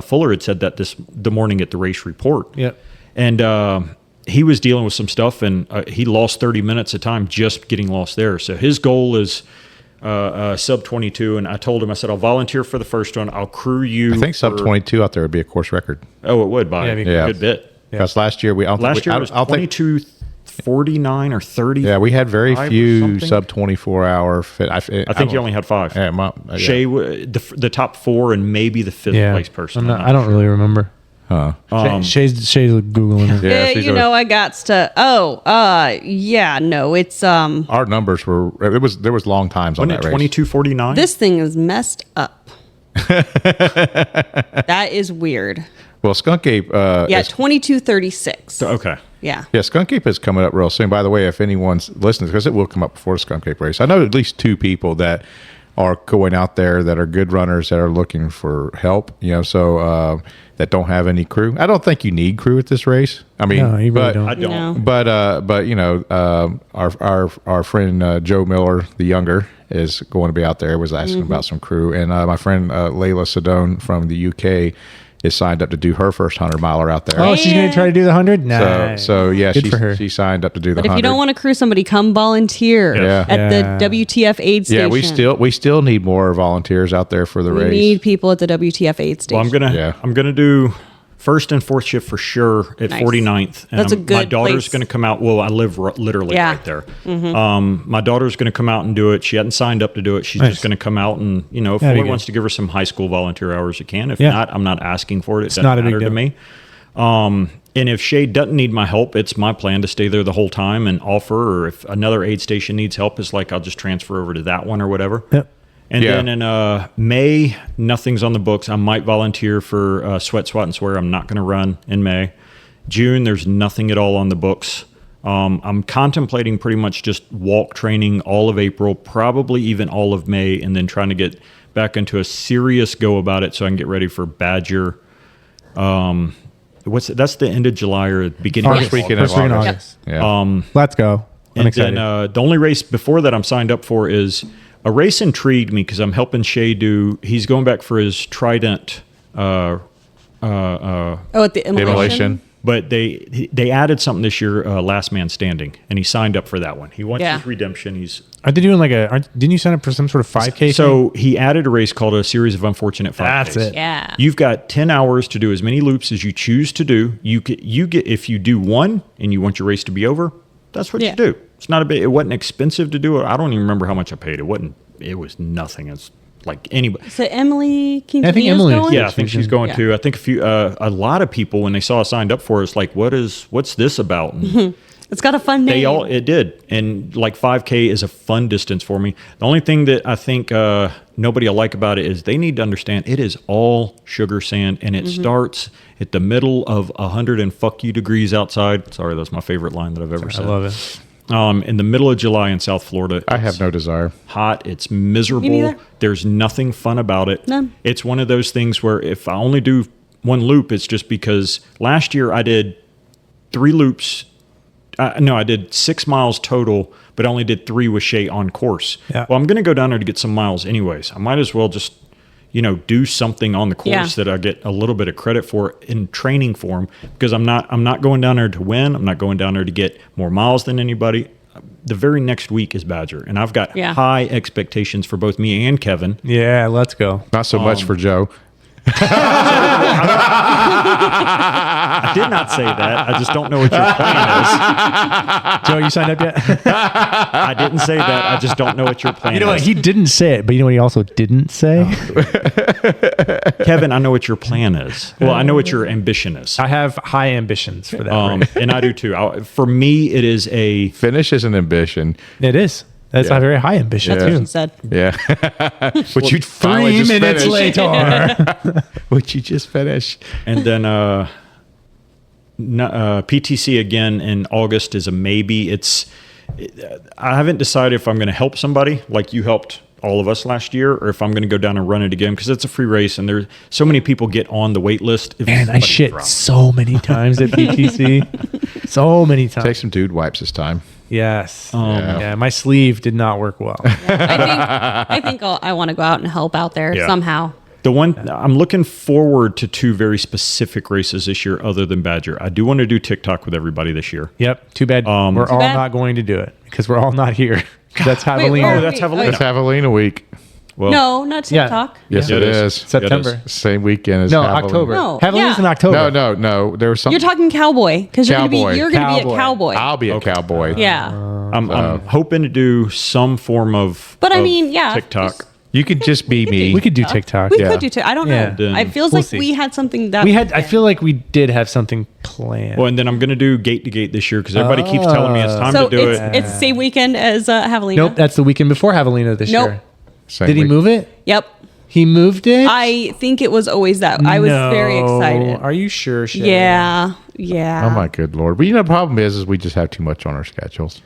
Fuller had said that the morning at the race report. Yep. And he was dealing with some stuff, and he lost 30 minutes of time just getting lost there. So his goal is sub 22. And I told him, I said, I'll volunteer for the first one. I'll crew you. I think sub 22 out there would be a course record. Oh, it would by a good bit. Because last year it was 22:49 or 30. Yeah, we had very few sub 24 hour fit. I think you only had 5. Yeah, Shae, the top 4, and maybe the 5th place person. I don't really remember. Huh. Shae's Googling it. Yeah, I got to. It's our numbers were. There was long times on that race. 22:49. This thing is messed up. That is weird. Well, Skunk Ape. 22:36. Okay. Yeah. Yeah, Skunk Ape is coming up real soon. By the way, if anyone's listening, because it will come up before the Skunk Ape race. I know at least 2 people that are going out there that are good runners that are looking for help. That don't have any crew. I don't think you need crew at this race. I mean, no, you really don't. I don't. No. But our friend Joe Miller, the younger, is going to be out there. Was asking about some crew, and my friend Layla Sedone from the UK is signed up to do her first 100-miler out there. Oh, she's going to try to do the 100? Nice. So yeah, Good for her. she signed up to do the 100. But if you don't want to crew somebody, come volunteer at the WTF aid station. Yeah, we still need more volunteers out there for the race. We need people at the WTF aid station. Well, I'm gonna do first and fourth shift for sure at 49th. And That's a good my daughter's place. going to come out. Well, I live literally right there. Mm-hmm. My daughter's going to come out and do it. She hadn't signed up to do it. She's just going to come out and, if Floyd wants to give her some high school volunteer hours, it can. If not, I'm not asking for it. It doesn't not a big matter to deal. me. And if Shae doesn't need my help, it's my plan to stay there the whole time and offer, or if another aid station needs help, it's like I'll just transfer over to that one or whatever. Yep. And then in May, nothing's on the books. I might volunteer for Sweat, Swat, and Swear. I'm not going to run in May. June, there's nothing at all on the books. I'm contemplating pretty much just walk training all of April, probably even all of May, and then trying to get back into a serious go about it so I can get ready for Badger. That's the end of July or beginning August. of Weekend August. First week in August. August. Yeah. Let's go. I'm And excited. then the only race before that I'm signed up for is a race intrigued me because I'm helping Shae do. He's going back for his Trident. at the Immolation. But they added something this year, Last Man Standing, and he signed up for that one. He wants his redemption. Are they doing didn't you sign up for some sort of 5K? So he added a race called a Series of Unfortunate 5Ks. That's it. Yeah. You've got 10 hours to do as many loops as you choose to do. You get if you do one and you want your race to be over, that's what you do. It's not it wasn't expensive to do it. I don't even remember how much I paid. It was nothing. It's like anybody. So Emily I think Quintanillo's Emily- going? Yeah, I think she's going Yeah. to. I think a lot of people when they saw I signed up for it, it's like, what's this about? And It's got a fun name. It did. And like 5K is a fun distance for me. The only thing that I think nobody will like about it is they need to understand it is all sugar sand, and it starts at the middle of 100 and fuck you degrees outside. Sorry, that's my favorite line that I've ever said. I love it. In the middle of July in South Florida. I have no desire. Hot. It's miserable. Me neither. There's nothing fun about it. None. It's one of those things where if I only do one loop, it's just because last year I did 3 loops. I did 6 miles total, but I only did 3 with Shae on course. Yeah. Well, I'm going to go down there to get some miles anyways. I might as well just, do something on the course that I get a little bit of credit for in training form, because I'm not going down there to win. I'm not going down there to get more miles than anybody. The very next week is Badger, and I've got high expectations for both me and Kevin. Yeah, let's go. Not so much for Joe. I did not say that. I just don't know what your plan Joe, you signed up yet? is. I didn't say that. I just don't know what your plan You know what? is. He didn't say it, but you know what he also didn't say? Kevin, I know what your plan is. Well, I know what your ambition is. I have high ambitions for that. Right? And I do too. For me, it is a Finish is an ambition. It is. That's a very high ambition, That's what too. she said. Yeah. Which you finally 3 just minutes finished. later. Which you just finished. And then PTC again in August is a maybe. I haven't decided if I'm going to help somebody like you helped all of us last year, or if I'm going to go down and run it again, because it's a free race and there's so many people get on the wait list. Man, I shit so many times at PTC. So many times. Take some dude wipes this time. Yes. Yeah. Yeah, my sleeve did not work well. I think I want to go out and help out there somehow. The one I'm looking forward to 2 very specific races this year, other than Badger. I do want to do TikTok with everybody this year. Yep. Too bad we're all bad. not going to do it because we're all not here. That's Wait, Javelina. Oh, that's Javelina. It's Javelina week. Well, No, not Yeah. TikTok. Yes, Yeah, it it is. is. September. Same weekend as No, Javelina. October. No, Javelina's yeah. in October. No. There was something. You're talking cowboy because you're Cowboy. gonna be a cowboy. I'll be a cowboy. Yeah, I'm hoping to do some form of but I of mean, TikTok. You could just be me. We could do TikTok. we Yeah. could do. I don't Yeah. know. It feels We'll like see. we had something that We had. I feel like we did have something planned. Well, and then I'm going to do gate to gate this year because everybody keeps telling me it's time So to do it. it's the same weekend as Javelina. Nope, that's the weekend before Javelina this Nope. year. Same Did he week. move it? Yep. He moved it. I think it was always that. I was very No. excited. Are you sure? Shae? Yeah. Oh my good lord! But the problem is we just have too much on our schedules.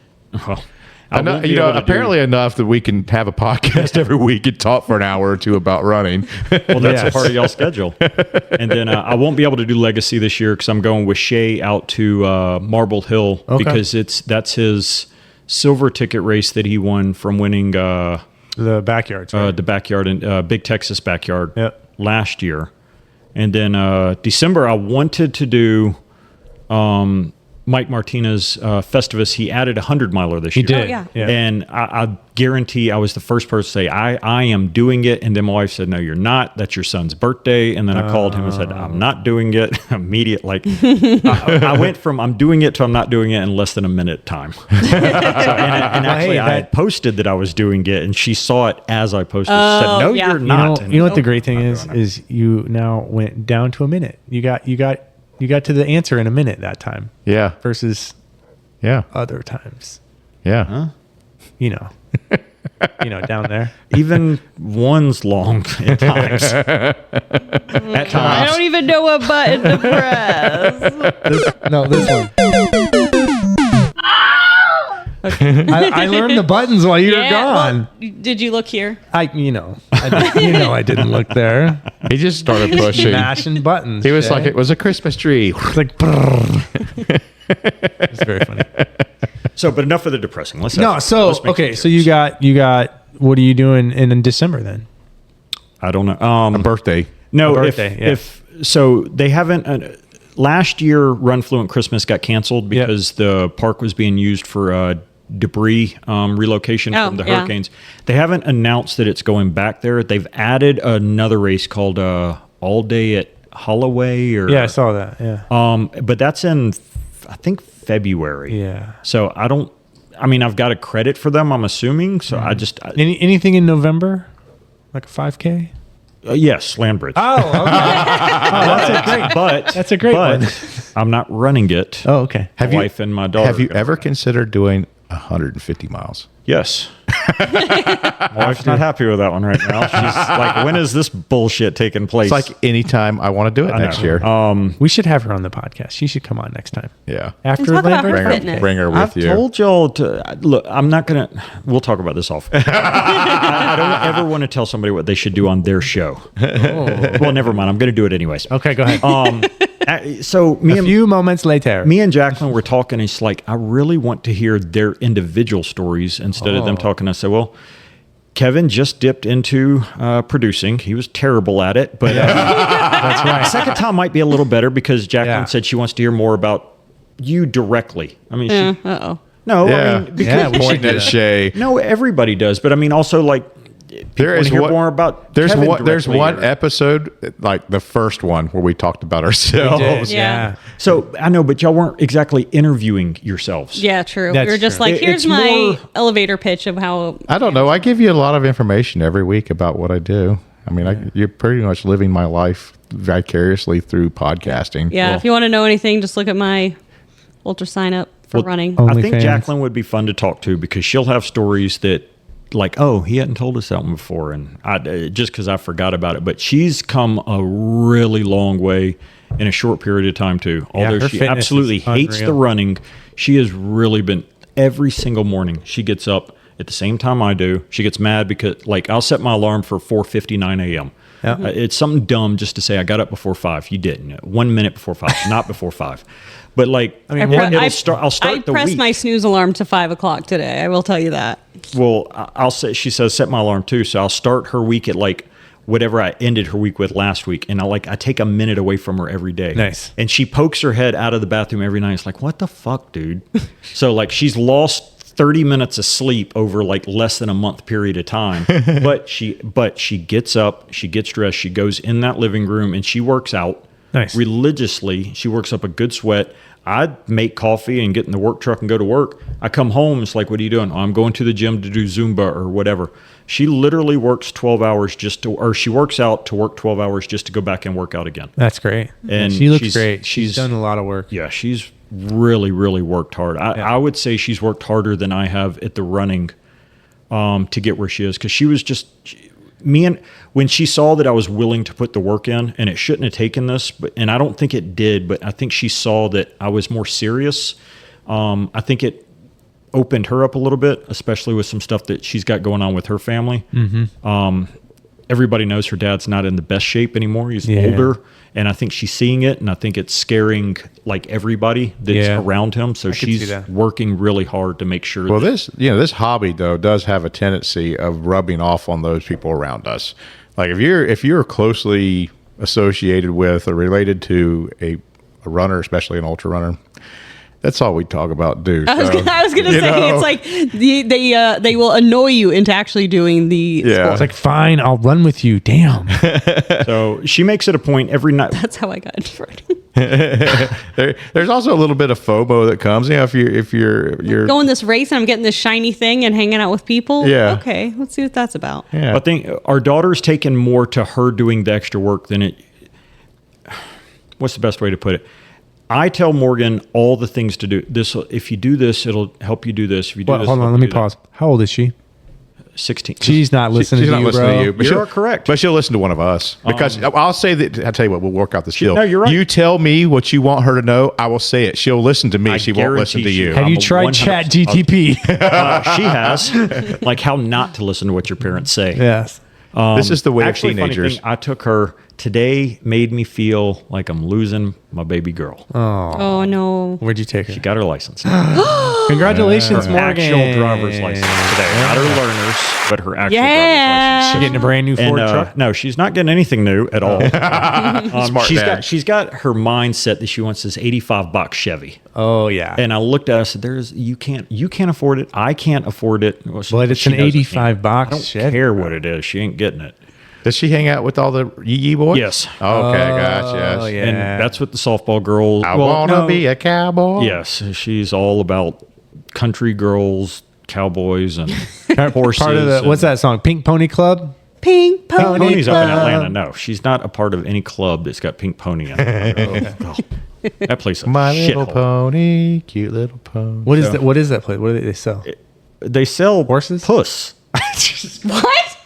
Well, I know, won't be able to do- apparently enough that we can have a podcast every week and talk for an hour or two about running. Well, that's a Yes. part of y'all's schedule. And then I won't be able to do Legacy this year because I'm going with Shae out to Marble Hill because that's his silver ticket race that he won from winning The backyards. Right? the backyard in Big Texas backyard Yep. last year. And then December, I wanted to do Mike Martinez Festivus. He added a 100-miler this He year. did. Oh, yeah. And I guarantee I was the first person to say, I am doing it. And then my wife said, no, you're not. That's your son's birthday. And then I called him and said, I'm not doing it. Immediate, like, I went from I'm doing it to I'm not doing it in less than a minute time. And actually, hey, I had posted that I was doing it, and she saw it as I posted. She said, no, yeah. you're You not. You know what the great thing is you now went down to a minute. You got to the answer in a minute that time Yeah, versus yeah, other times. yeah. You know, down there. Even one's long at times. At I times. don't even know what button to press. This one. I learned the buttons while you were gone. well, did you look here? I didn't look there. He just started pushing. Mashing buttons. He was Shae. like, it was a Christmas tree. It's like, brrr. It's very funny. So, but enough of the depressing. Let's Let's make okay. some So you got. What are you doing in December then? I don't know. A birthday. No, A birthday, yeah. if so, they haven't. Last year, Run Fluent Christmas got canceled because the park was being used for debris relocation from the hurricanes. They haven't announced that it's going back there. They've added another race called All Day at Holloway. Yeah, I saw that. Yeah. But that's in, I think, February. Yeah. So I've got a credit for them, I'm assuming. So I just, Anything in November? Like a 5K? Yes, land bridge. Oh, okay. That's a great one. I'm not running it. Oh, okay. My wife and my daughter. Have you ever considered doing 150 miles? Yes. My wife's not happy with that one right now. She's like, when is this bullshit taking place? It's like anytime I want to do it next year. We should have her on the podcast. She should come on next time. Yeah. And After talk about Lambert. her fitness. Bring her with I've you. told y'all to look. I'm not gonna. We'll talk about this off. I don't ever want to tell somebody what they should do on their show. Well, never mind. I'm gonna do it anyways. Okay, go ahead. So A few moments later. me and Jacqueline were talking. And it's like I really want to hear their individual stories instead of them talking. I said, well, Kevin just dipped into producing. He was terrible at it, but That's right. second time might be a little better because Jacqueline Yeah. said she wants to hear more about you directly. I mean, she, Uh-oh. no, Yeah. I mean, because Yeah, we should Pointing do at that. Shae. no, everybody does, but I mean, also like There is hear one, more about there's Kevin one there's directly one or- episode, like the first one, where we talked about ourselves. Did, Yeah. So I know, but y'all weren't exactly interviewing yourselves. Yeah, true. That's We were just true. like, It's here's my more- elevator pitch of how. I don't know. I give you a lot of information every week about what I do. I mean, you're pretty much living my life vicariously through podcasting. Yeah, if you want to know anything, just look at my ultra sign up for running. Oh. I think OnlyFans. Jacqueline would be fun to talk to because she'll have stories that, like, oh, he hadn't told us that one before, and just because I forgot about it. But she's come a really long way in a short period of time too. Although her she fitness absolutely is hates the unreal. running, she has really been every single morning. She gets up at the same time I do. She gets mad because, like, I'll set my alarm for 4:59 a.m. Yeah. It's something dumb just to say I got up before 5. You didn't. 1 minute before 5, not before 5. But like, I mean, I'll start I the pressed week. my snooze alarm to 5:00 today. I will tell you that. Well, I'll say, she says, set my alarm too. So I'll start her week at like whatever I ended her week with last week. And I take a minute away from her every day. Nice. And she pokes her head out of the bathroom every night. It's like, what the fuck, dude? So like she's lost 30 minutes of sleep over like less than a month period of time. but she gets up, she gets dressed, she goes in that living room and she works out. Nice. Religiously. She works up a good sweat. I make coffee and get in the work truck and go to work. I come home. It's like, what are you doing? Oh, I'm going to the gym to do Zumba or whatever. She literally works 12 hours or she works out to work 12 hours just to go back and work out again. That's great. And she looks she's- great. She's she's- done a lot of work. Yeah, she's really, really worked hard. I would say she's worked harder than I have at the running to get where she is. Because she was just when she saw that I was willing to put the work in, and it shouldn't have taken this, and I don't think it did, but I think she saw that I was more serious. I think it opened her up a little bit, especially with some stuff that she's got going on with her family. Everybody knows her dad's not in the best shape anymore. He's older, and I think she's seeing it, and I think it's scaring like everybody that's around him. So could see she's that. working really hard to make sure. Well, that, this hobby though does have a tendency of rubbing off on those people around us. Like if you're closely associated with or related to a runner, especially an ultra runner, that's all we talk about. I was gonna say it's like they will annoy you into actually doing the sport. It's like, fine, I'll run with you. Damn. so she makes it a point every night. That's how I got into running. There's also a little bit of FOMO that comes. You know, if you're Going this race and I'm getting this shiny thing and hanging out with people. Yeah. Okay, let's see what that's about. yeah. I think our daughter's taken more to her doing the extra work than it. What's the best way to put it? I tell Morgan all the things to do. This, if you do this, it'll help you do this. If you do Well, this, hold on, it'll let me do that. pause. How old is she? 16. She's not listening She's to not you, listening bro. to you, but You're she'll- correct. But she'll listen to one of us because I'll say that. I'll tell you what, we'll work out this deal. No, you're right. You tell me what you want her to know. I will say it. She'll listen to me. She won't listen to guarantee you. she- Have I'm you a tried 100% Chat GTP? She has. Like how not to listen to what your parents say. Yes. This is the way of Actually, funny teenagers. thing, I took her today. Made me feel like I'm losing my baby girl. Oh no. Where'd you take her? She got her license. Congratulations, Her Morgan. actual driver's license today. Not her learner's, but her actual Yeah. driver's She getting a brand new license. Ford And, truck? no, she's not getting anything new at all. Smart dad. she's got her mindset that she wants this 85 box Chevy. Oh, yeah. And I looked at her, I said, you can't afford it. I can't afford it. Well, But it's she an knows I 85 can't. box I don't Chevy, care bro. what it is. She ain't getting it. Does she hang out with all the yee boys? Yes. Okay, gotcha. Oh, yeah. And that's what the softball girls. I wanna be a cowboy. Yes, she's all about country girls, cowboys, and horses. Part of the, what's and- that song? Pink Pony Club? Pink Pony Pony's up in Club. Atlanta. No, she's not a part of any club that's got Pink Pony in it. Oh, that place is a My Little shithole. Pony, cute little pony. What is that? What is that place? What do they sell? They sell Horses? puss. What?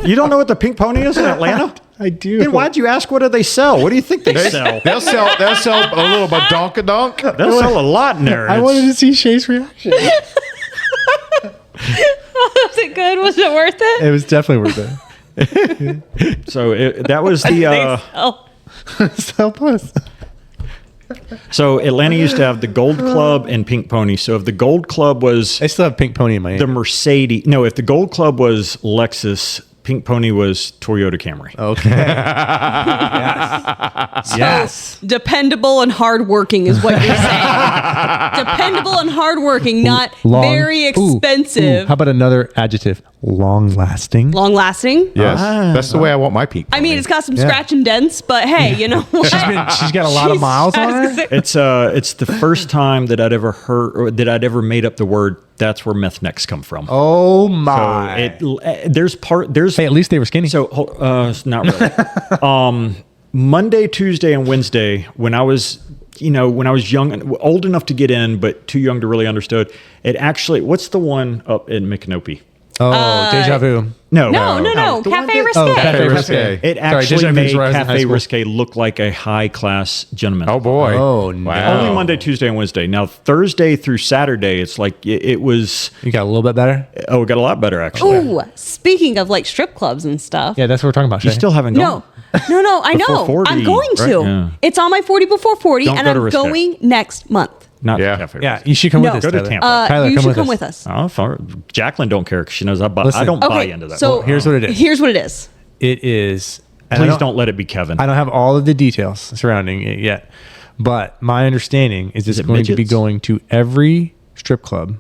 You don't know what the Pink Pony is in Atlanta? I do. Then why'd you ask what do they sell? What do you think they sell? They'll sell a little badonkadonk. They'll sell a lot in there. I wanted to see Shae's reaction. Was it good? Was it worth it? It was definitely worth it. So that was the. Oh, So plus. So Atlanta used to have the Gold Club and Pink Pony. So if the Gold Club was I still have Pink Pony in my the Mercedes, no, if the Gold Club was Lexus, Pink Pony was Toyota Camry. Okay. Yes. Yes. dependable and hardworking is what you're saying. Dependable and hardworking, not very expensive. How about another adjective? Long lasting. Long lasting. Yes, that's the way I want my Pink Pony. I mean, it's got some scratch and dents, but hey, you know, She's got a lot of miles on her. It's the first time that I'd ever heard or that I'd ever made up the word. That's where meth necks come from. Oh my. There's Hey, at least they were skinny. So not really. Monday, Tuesday, and Wednesday, when I was young, old enough to get in, but too young to really understood. It actually, what's the one up in Micanopy? Deja vu. no. The one Cafe that- Risque. Oh, Cafe Risque. It Sorry, actually Deja Vu's made where I was in high Cafe school. Risque look like a high class gentleman. Oh boy. Oh, no. Wow. Only Monday, Tuesday, and Wednesday. Now Thursday through Saturday, it's like it was. You got a little bit better? Oh, it got a lot better actually. Ooh, speaking of like strip clubs and stuff. Yeah, that's what we're talking about. You Shae. still haven't gone. No, I Before know. 40, I'm going to. right? Yeah. It's on my 40 before 40, Don't and go to I'm Risque. going next month. Not Yeah. Cafe Yeah, Risque. you should come No. with us. Go to Tyler. Tampa. Tyler, you come should with come us. with us. Oh, fine. Jacqueline don't care because she knows I Listen. don't buy Okay, into that. so Here's what it is. Here's what it is. It is. and I Please don't let it be Kevin. I don't have all of the details surrounding it yet, but my understanding is it's it going to be midgets? going to every strip club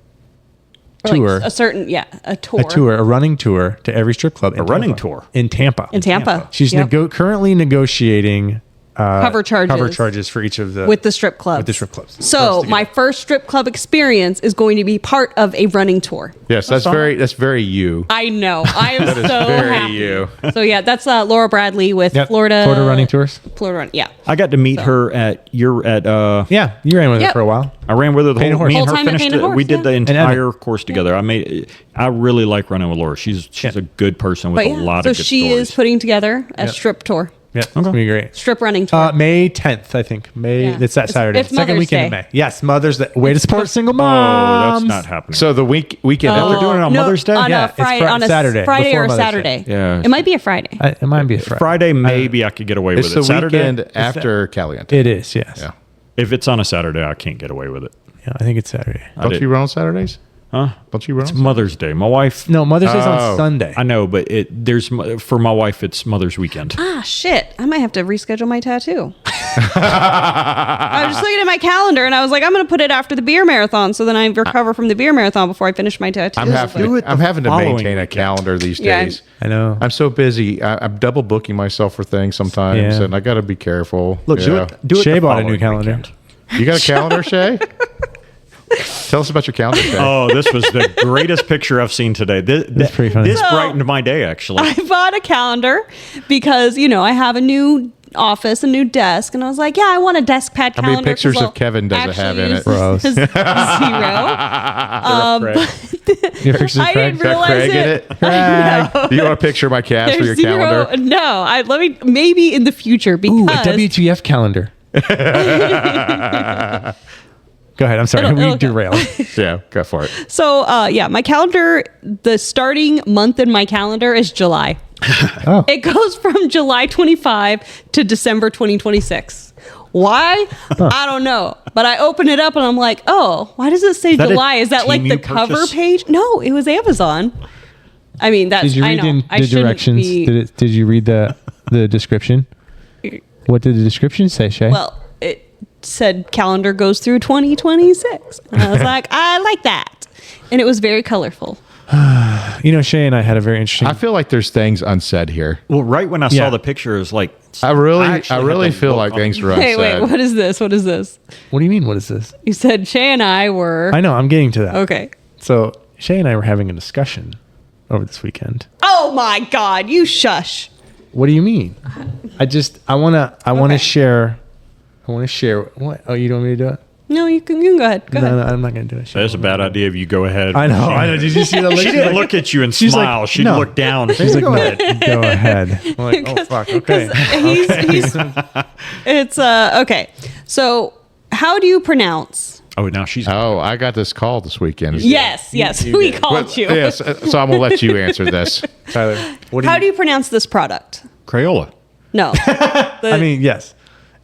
Or, tour, like, a tour. a running tour to every strip club. A running tour? in Tampa. In Tampa. She's Yep. currently negotiating cover charges for each of the with the strip clubs. with the strip clubs. So my first strip club experience is going to be part of a running tour. Yes, that's very you. I know. I am so very happy. you. So yeah, that's Laura Bradley with Yep. Florida running tours. Florida Run. Yeah. I got to meet her at Yeah, you ran with Yep. her for a while. I ran with her the Painted whole. Horse. Me and Whole her time at finished Painted it. Horse, We did yeah. the Evan. entire course together. I really like running with Laura. She's a good person with But a yeah, lot so of good she stories. is putting together a strip tour, Yeah, it's gonna be great. strip running tour. May 10th, I think. Yeah. It's that Saturday. it's Second Mother's weekend of Day. May. Yes, Mother's Day. Way to support single Oh, moms. that's not happening. So the weekend. they're doing it on Mother's Day? On Yeah, a it's Friday, on a Saturday, Friday before or Mother's Day. Saturday. Yeah. It might be a Friday. It might be a Friday. Friday, maybe I could get away with It's it. the Saturday, weekend after Caliente. It is, yes. Yeah. if it's on a Saturday, I can't get away with it. Yeah, I think it's Saturday. Don't you run on Saturdays? Huh? Don't you run? It's Mother's Day. My wife. No, Mother's Day's Oh. on Sunday. I know, but for my wife, it's Mother's Weekend. Ah, shit. I might have to reschedule my tattoo. I was just looking at my calendar and I was like, I'm going to put it after the beer marathon so then I recover from the beer marathon before I finish my tattoo. I'm having do it I'm the having to following maintain a weekend. calendar these Yeah. days. I know. I'm so busy. I'm double booking myself for things sometimes, Yeah. and I got to be careful. Look, Yeah. do it. Shae the bought a new following calendar. weekend. You got a calendar, Shae? Tell us about your calendar, Shae. Oh, this was the greatest picture I've seen today. This pretty funny. This So- brightened my day, actually. I bought a calendar because, I have a new office, a new desk, and I was like, yeah, I want a desk pad How calendar. many pictures 'cause of Kevin does it have actually in use it? Gross. 0. You have pictures of I Craig? didn't realize Craig in it. it? I know. Do you want a picture of my cast for your There's calendar? No, let me maybe in the future because Ooh, a WTF calendar. Go ahead. I'm sorry. It'll We go. derailed. Yeah, go for it. So, my calendar, the starting month in my calendar is July. Oh. It goes from July 25 to December 2026. Why? I don't know. But I open it up and I'm like, oh, why does it say that a July? Is that like team the you cover purchased? page? No, it was Amazon. I mean, that's, Did you I read know. I the shouldn't directions? be- Did you read the description? What did the description say, Shae? Well, it said calendar goes through 2026. And I was like, I like that. And it was very colorful. Shae and I had a very interesting. I feel like there's things unsaid here. Well, right when I Yeah. saw the picture, it was like I really actually had to feel look like on- things are Hey, unsaid. wait, what is this? What is this? What do you mean? What is this? You said Shae and I were. I know. I'm getting to that. Okay. So Shae and I were having a discussion over this weekend. Oh my God, you shush. What do you mean? I want to share. What? Oh, you don't want me to do it? No, you can go ahead. Go ahead. No, I'm not going to do it. That's a bad idea if you go ahead. I know. Did you see the look? She didn't look at you and She's like, smile. She'd no. look down. She's like, go ahead. I'm like, oh, fuck. Okay. It's okay. So, how do you pronounce? Oh, now she's. Oh, I got this call this weekend. Yes, we called But, you. yes, so I'm gonna let you answer this. Tyler, How do you pronounce this product? Crayola. No. I mean, yes.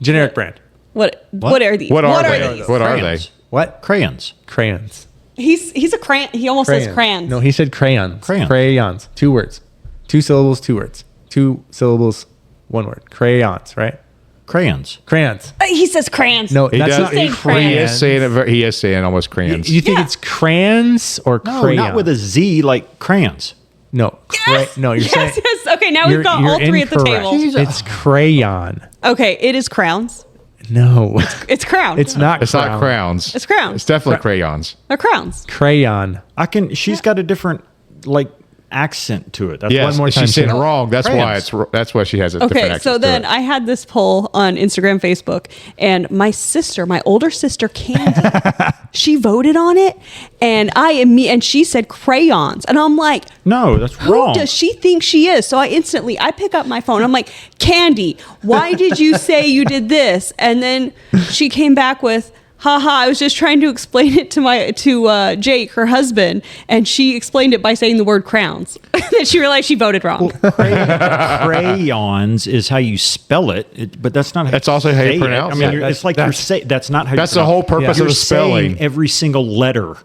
Generic brand. What are these? What are they? these? What are they? Crayons. What? Crayons. Crayons. He's a crayon. He almost says crayons. No, he said crayons. Crayons. Crayons. 2 words. 2 syllables, 2 words. 2 syllables, 1 word. Crayons, right? Crayons. Crayons. He says crayons. No, He that's does. not saying He is crayons. saying it. He is saying almost crayons. You think Yeah. it's crayons or No, crayons? not with a Z like crayons. No. Yes. No, you're saying. Yes. Okay, now we've got all three at the incorrect. table. It's crayon. Okay, it is crowns. No. It's crown. It's not It's crown. not crowns. It's crowns. It's definitely crayons. They're crowns. Crayon. She's got a different like accent to it. That's Yes, One more time, she's saying it Sarah. wrong. That's why Crayons. that's why she has a different Okay, accent so to then it. I had this poll on Instagram, Facebook, and my older sister Candy, she voted on it, and she said crayons, and I'm like, No, that's who wrong. does she think she is? So I pick up my phone. I'm like, Candy, why did you say you did this? And then she came back with, haha, I was just trying to explain it to Jake, her husband, and she explained it by saying the word crowns. Then she realized she voted wrong. Crayons is how you spell it, but that's not. How That's also how you say it. pronounce I mean, it. it's like you're saying that's not how. That's you the whole pronounce- purpose You're of the spelling. saying every single letter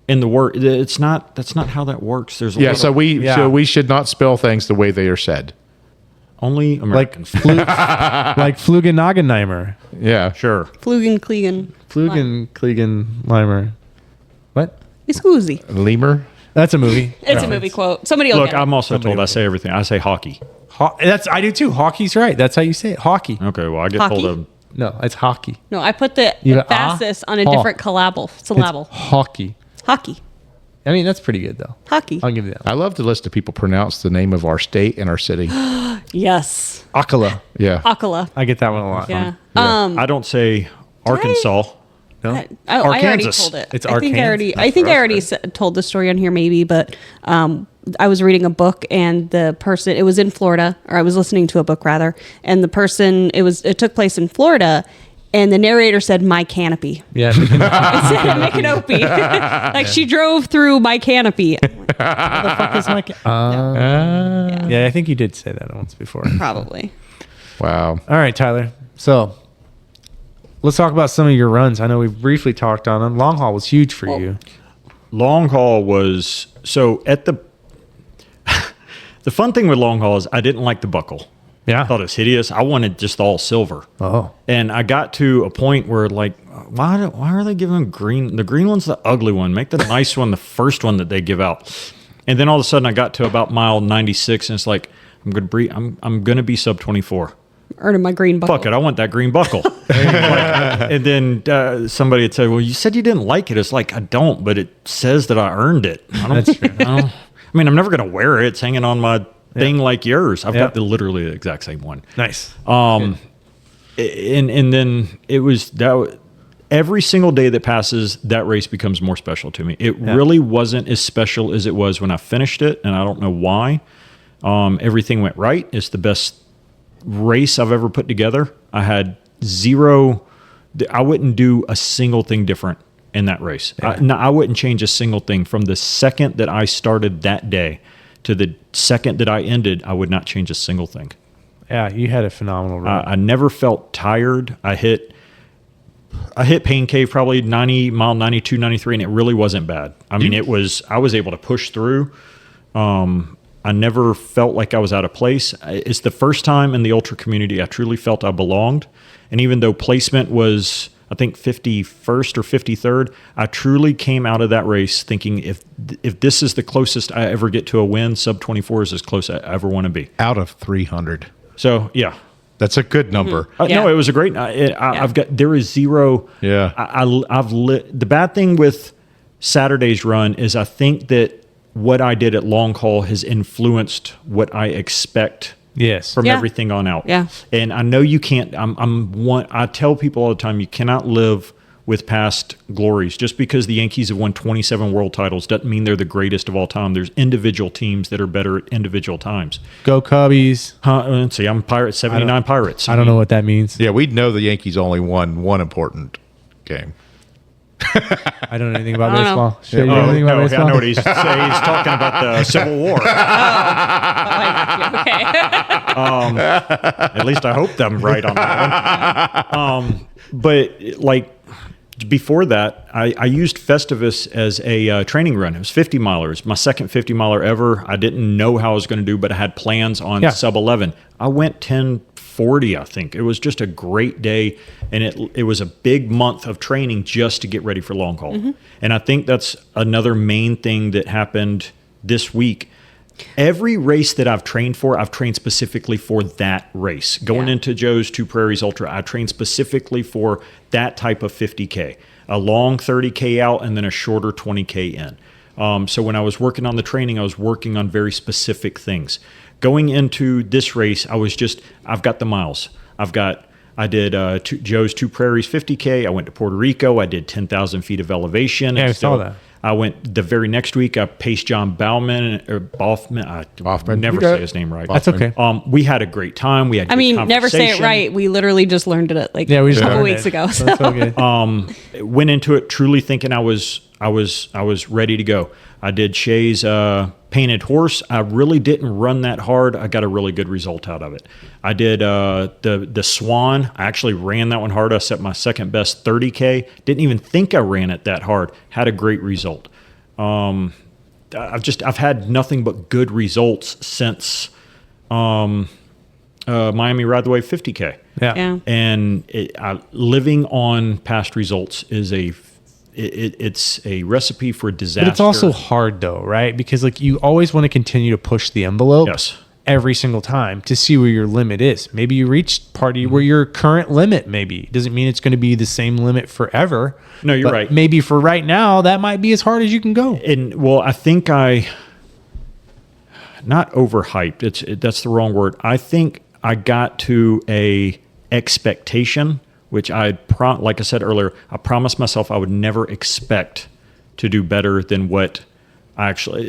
in the word. That's not how that works. There's a Yeah, little- so we should not spell things the way they are said. only Like Americans. like Flugenagennheimer. Yeah, Sure. Flugen. Kligenleimer. What? It's Scoozy. lemur. That's a movie. It's a movie quote. Somebody will Look, get it. I'm also told I say everything. I say hockey. I do too. Hockey's right. That's how you say it. Hockey. Okay, well I get Hockey? told No, it's hockey. No, I put the You got emphasis on a ha. different syllable. It's hockey. Hockey. I mean, that's pretty good though. Hockey. I'll give you that. I love to listen to people pronounce the name of our state and our city. Yes. Akala. Yeah. Akala. I get that one a lot. Yeah. I don't say Arkansas. No? I already Arkansas. told it. It's I think I already. Arkansas. I think I already told the story on here, maybe. But I was reading a book, and the person. It was in Florida, or I was listening to a book rather, and the person. It took place in Florida, and the narrator said, "My canopy." Yeah. Instead of Micanopy. Like she drove through my canopy. Yeah, I think you did say that once before. Probably. Wow. All right, Tyler. So let's talk about some of your runs. I know we briefly talked on them. Long haul was huge for you. Long haul was so at the. The fun thing with long haul is I didn't like the buckle. Yeah. I thought it was hideous. I wanted just all silver. Oh. And I got to a point where like, why are they giving green? The green one's the ugly one. Make the nice one the first one that they give out. And then all of a sudden I got to about mile 96 and it's like, I'm gonna be sub 24. Earning my green buckle. Fuck it, I want that green buckle. And then somebody had said, well, you said you didn't like it. It's like, I don't, but it says that I earned it. I don't, That's true. I mean, I'm never going to wear it. It's hanging on my thing like yours. I've got literally the exact same one. Nice. And then it was that every single day that passes, that race becomes more special to me. It really wasn't as special as it was when I finished it, and I don't know why. Everything went right. It's the best race I've ever put together. I had zero. I wouldn't do a single thing different in that race. I wouldn't change a single thing from the second that I started that day to the second that I ended. I would not change a single thing. Yeah, you had a phenomenal run. I never felt tired. I hit Pain Cave probably 90 mile 92, 93, and it really wasn't bad. I mean, I was able to push through. I never felt like I was out of place. It's the first time in the ultra community I truly felt I belonged. And even though placement was, I think, 51st or 53rd, I truly came out of that race thinking if this is the closest I ever get to a win, sub 24 is as close as I ever want to be. Out of 300. So, yeah. That's a good number. No, it was a great. I've got there is zero. Yeah. I've lit. The bad thing with Saturday's run is I think that what I did at long haul has influenced what I expect Yes. from Yeah. everything on out. Yeah. And I know you can't, I tell people all the time, you cannot live with past glories. Just because the Yankees have won 27 world titles doesn't mean they're the greatest of all time. There's individual teams that are better at individual times. Go Cubbies. Let's see, I'm Pirates, 79 Pirates. I don't know what that means. Yeah, we know the Yankees only won one important game. I don't know anything about I don't know. baseball. Shae, you know Oh, anything about no, baseball? I know what he's saying. He's talking about the Civil War. Okay. At least I hope I'm right on that one. But like before that, I used Festivus as a training run. It was 50 milers, my second 50 miler ever. I didn't know how I was going to do, but I had plans on sub 11. I went 10:40, I think. It was just a great day, and it was a big month of training just to get ready for long haul. Mm-hmm. And I think that's another main thing that happened this week. Every race that I've trained for, I've trained specifically for that race. Going into Joe's Two Prairies Ultra, I trained specifically for that type of 50K, a long 30K out and then a shorter 20K in. So when I was working on the training, I was working on very specific things. Going into this race, I've got the miles. I did Joe's Two Prairies 50K. I went to Puerto Rico. I did 10,000 feet of elevation. Yeah, I saw that. I went the very next week. I paced John Boffman. Boffman. Never You got say it. his name right. That's okay. We had a great time. We had. I good mean, never say it conversation. right. We literally just learned it like Yeah, we a just couple learned weeks it. ago. So it's all good. Went into it truly thinking I was ready to go. I did Shae's painted horse. I really didn't run that hard. I got a really good result out of it. I did the Swan. I actually ran that one hard. I set my second best 30K. Didn't even think I ran it that hard. Had a great result. I've had nothing but good results since Miami Ride the Wave 50K. Yeah. And living on past results is it's a recipe for disaster. But it's also hard though, right? Because like you always want to continue to push the envelope. Yes. Every single time to see where your limit is. Maybe you reached party where your current limit maybe doesn't mean it's going to be the same limit forever. No, you're But right. Maybe for right now, that might be as hard as you can go. And well, I think not overhyped. That's the wrong word. I think I got to a expectation, which like I said earlier, I promised myself I would never expect to do better than what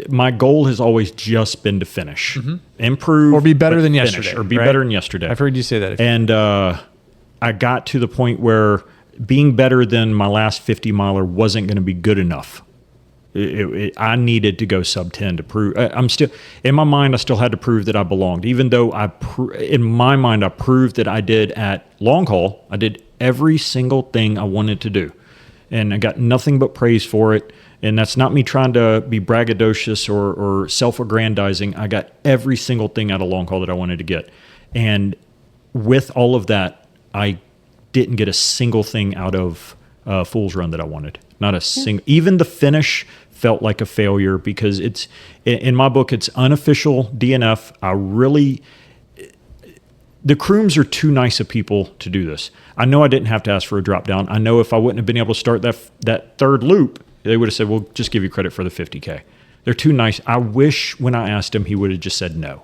my goal has always just been to finish, improve, Or be better but than finish, yesterday, or be right? better than yesterday. I've heard you say that. And I got to the point where being better than my last 50 miler wasn't going to be good enough. I needed to go sub 10 to prove. I'm still in my mind. I still had to prove that I belonged, even though in my mind I proved that I did at long haul. I did every single thing I wanted to do, and I got nothing but praise for it. And that's not me trying to be braggadocious or self-aggrandizing. I got every single thing out of long haul that I wanted to get. And with all of that, I didn't get a single thing out of Fool's Run that I wanted. Not a single. Even the finish felt like a failure because it's, in my book, it's unofficial DNF. The Crooms are too nice of people to do this. I know I didn't have to ask for a drop down. I know if I wouldn't have been able to start that third loop, they would have said, "We'll just give you credit for the 50K." They're too nice. I wish when I asked him, he would have just said no.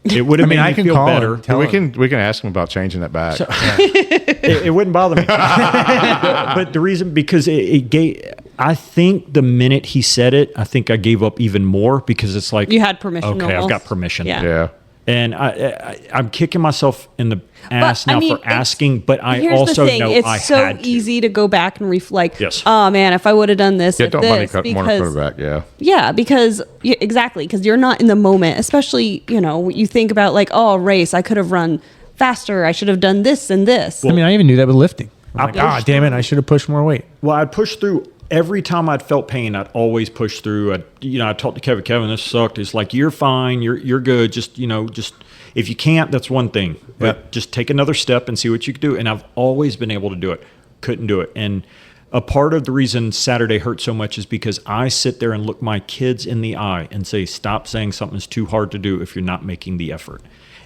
It would have made me feel better. We can ask him about changing that back. It wouldn't bother me. But the reason, because it gave, I think the minute he said it, I think I gave up even more because it's like, You had permission. okay, I've almost. got permission. Yeah. Yeah. And I'm kicking myself in the ass But, now I mean, for asking, but I Here's also the thing. know It's I so had to. easy to go back and reflect. Yes. Oh man, if I would have done this, Yeah, if don't this, want to because put it back. Yeah. yeah, because exactly, because you're not in the moment. Especially, you think about like, oh, a race, I could have run faster. I should have done this and this. I mean, I even do that with lifting. I'm like, pushed damn it, I should have pushed more weight. Well, I'd push through. Every time I'd felt pain, I'd always push through. I talked to Kevin, this sucked. It's like, you're fine. You're good. Just if you can't, that's one thing. But just take another step and see what you can do. And I've always been able to do it. Couldn't do it. And a part of the reason Saturday hurt so much is because I sit there and look my kids in the eye and say, stop saying something's too hard to do if you're not making the effort.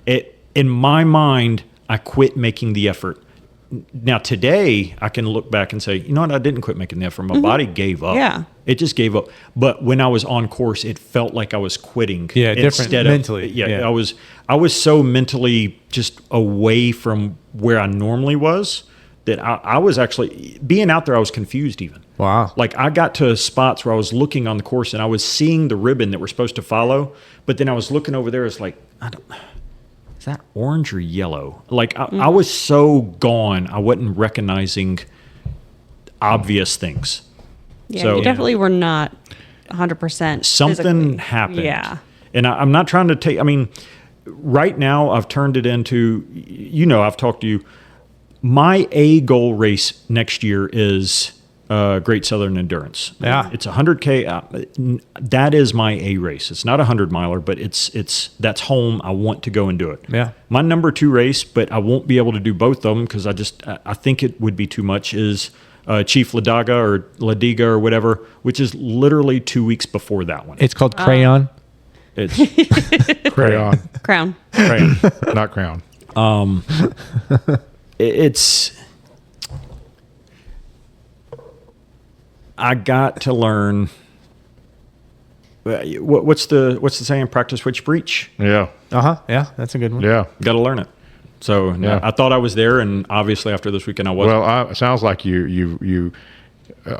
In my mind, I quit making the effort. Now today I can look back and say, you know what? I didn't quit making the effort. My body gave up. Yeah. It just gave up. But when I was on course, it felt like I was quitting. Yeah, different mentally. Yeah, I was so mentally just away from where I normally was that I was actually being out there. I was confused even. Wow. Like I got to spots where I was looking on the course and I was seeing the ribbon that we're supposed to follow, but then I was looking over there. It's like, is that orange or yellow? Like I was so gone, I wasn't recognizing obvious things. Yeah, So you definitely were not 100%. something physically. happened. Yeah. And I'm not trying to take, I mean, right now I've turned it into, I've talked to you. My A goal race next year is Great Southern Endurance. Yeah. It's 100K. That is my A race. It's not a 100-miler, but that's home. I want to go and do it. Yeah. My number 2 race, but I won't be able to do both of them because I think it would be too much, is Chief Ladiga or whatever, which is literally 2 weeks before that one. It's called Crayon. It's Crayon, Crown. crayon. not crown. I got to learn. What's the saying? Practice what you preach. Yeah, Yeah, that's a good one. yeah. Got to learn it. So Yeah. I thought I was there, and obviously after this weekend I wasn't. Well, it sounds like you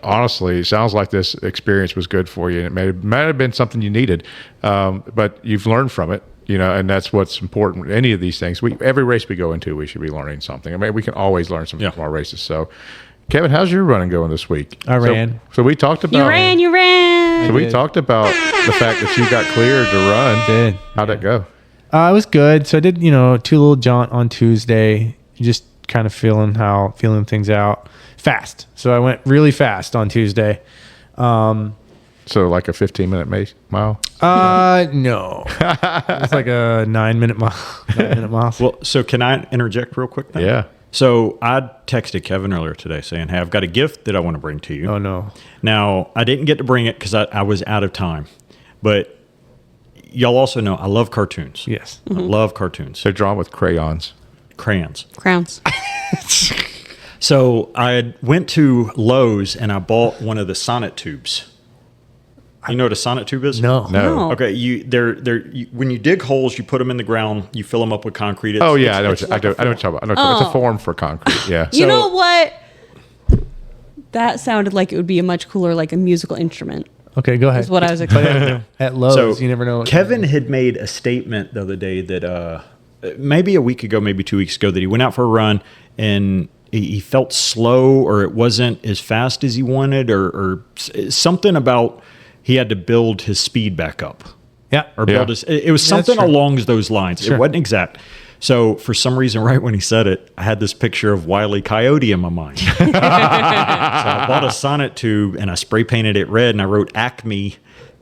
honestly, it sounds like this experience was good for you. It might have been something you needed, but you've learned from it. And that's what's important. Any of these things, every race we go into, we should be learning something. I mean, we can always learn something from our races. So, Kevin, how's your running going this week? I ran. So we talked about You ran. So we talked about the fact that you got cleared to run. Did. How'd that go? It was good. So I did, 2 little jaunt on Tuesday, just kind of feeling things out fast. So I went really fast on Tuesday. So like a 15-minute mile? No. It's like a 9-minute mile. 9-minute mile. Well, so can I interject real quick then? Yeah. So I texted Kevin earlier today saying, hey, I've got a gift that I want to bring to you. Oh, no. Now, I didn't get to bring it because I was out of time. But y'all also know I love cartoons. Yes. I love cartoons. They're drawn with crayons. Crayons. Crowns. So I went to Lowe's and I bought one of the sonnet tubes. You know what a sonnet tube is? No. No. Okay, when you dig holes, you put them in the ground, you fill them up with concrete. I know what you're like talking about. It's a form for concrete. Yeah. You know what? That sounded like it would be a much cooler, like a musical instrument. Okay, go ahead. Is what I was expecting. At Lowe's, So you never know. What Kevin had made a statement the other day that maybe a week ago, maybe 2 weeks ago, that he went out for a run and he felt slow, or it wasn't as fast as he wanted, or something about he had to build his speed back up. Yeah. Or build his. It was something true. along those lines. Sure. It wasn't exact. So for some reason, right when he said it, I had this picture of Wile E. Coyote in my mind. So I bought a sonnet tube and I spray painted it red and I wrote Acme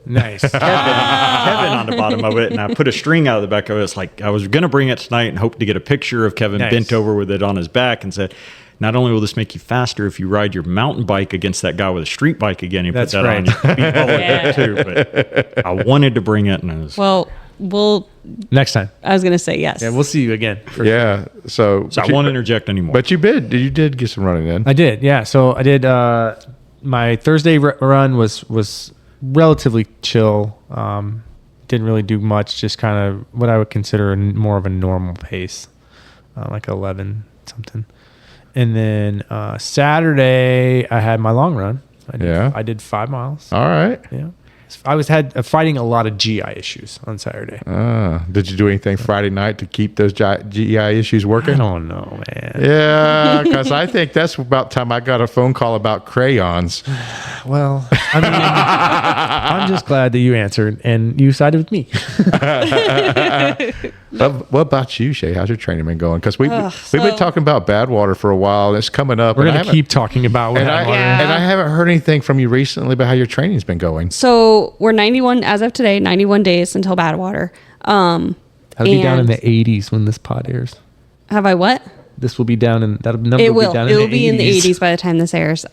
Nice. Kevin on the bottom of it, and I put a string out of the back of it. It's like I was going to bring it tonight and hope to get a picture of Kevin Nice. bent over with it on his back and said, not only will this make you faster if you ride your mountain bike against that guy with a street bike again, you That's put that right. on, you can beat well with Yeah. that too. But I wanted to bring it, and it was, Well, Next time. I was going to say yes. Yeah, we'll see you again. Yeah. So I won't interject anymore. But you did get some running in. I did, yeah. So I did. My Thursday run was relatively chill. Didn't really do much. Just kind of what I would consider more of a normal pace, like 11 something. And then Saturday I had my long run. I did 5 miles. All right. Yeah. I was fighting a lot of GI issues on Saturday. Did you do anything Friday night to keep those GI issues working? I don't know, man. Yeah, because I think that's about time I got a phone call about crayons. Well, I mean, I'm just glad that you answered and you sided with me. What about you, Shae? How's your training been going? Because we've been talking about Badwater for a while. And it's coming up. We're going to keep talking about and Badwater. I haven't heard anything from you recently about how your training's been going. So we're 91 as of today, 91 days until Badwater. That'll be down in and- the 80s when this pod airs. Have I what? This will be down in that number. It will will. be down It in will the be 80s. in the 80s by the time this airs.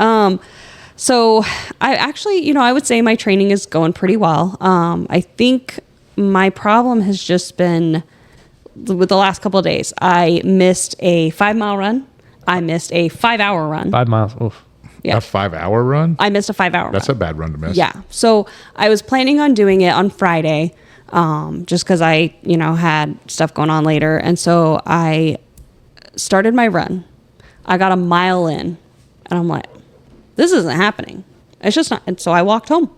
So I actually, I would say my training is going pretty well. I think my problem has just been with the last couple of days. I missed a 5 mile run. I missed a 5 hour run. 5 miles. Oof. Yeah. A 5-hour run? I missed a 5-hour That's run. a bad run to miss. Yeah. So I was planning on doing it on Friday, just because I, had stuff going on later. And so I started my run. I got a mile in, and I'm like, this isn't happening. It's just not. And so I walked home.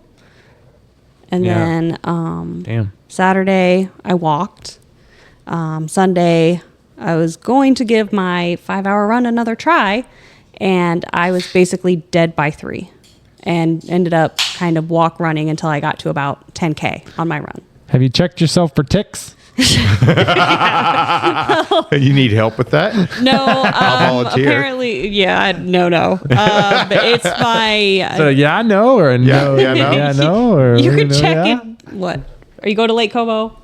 And then Damn. Saturday, I walked. Sunday, I was going to give my 5-hour run another try, and I was basically dead by 3 and ended up kind of walk running until I got to about 10K on my run. Have you checked yourself for ticks? You need help with that? No, I'll volunteer. apparently, no. But it's my. So I know, or no? Yeah, no. Or You can no, check yeah? it. What? Are you going to Lake Como?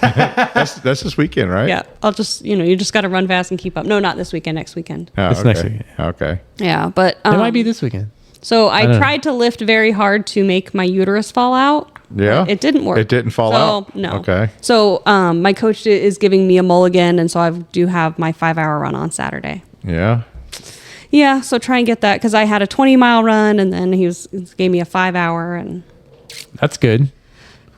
That's this weekend, right? Yeah, I'll just you just got to run fast and keep up. No, not this weekend. Next weekend. Oh, It's okay. next weekend. Okay. Yeah, but It might be this weekend. So I don't know. tried to lift very hard to make my uterus fall out. Yeah? It didn't work. It didn't fall out? No. Okay. So my coach is giving me a mulligan, and so I do have my 5-hour run on Saturday. Yeah. Yeah, so try and get that because I had a 20-mile run, and then he gave me a 5-hour, and That's good.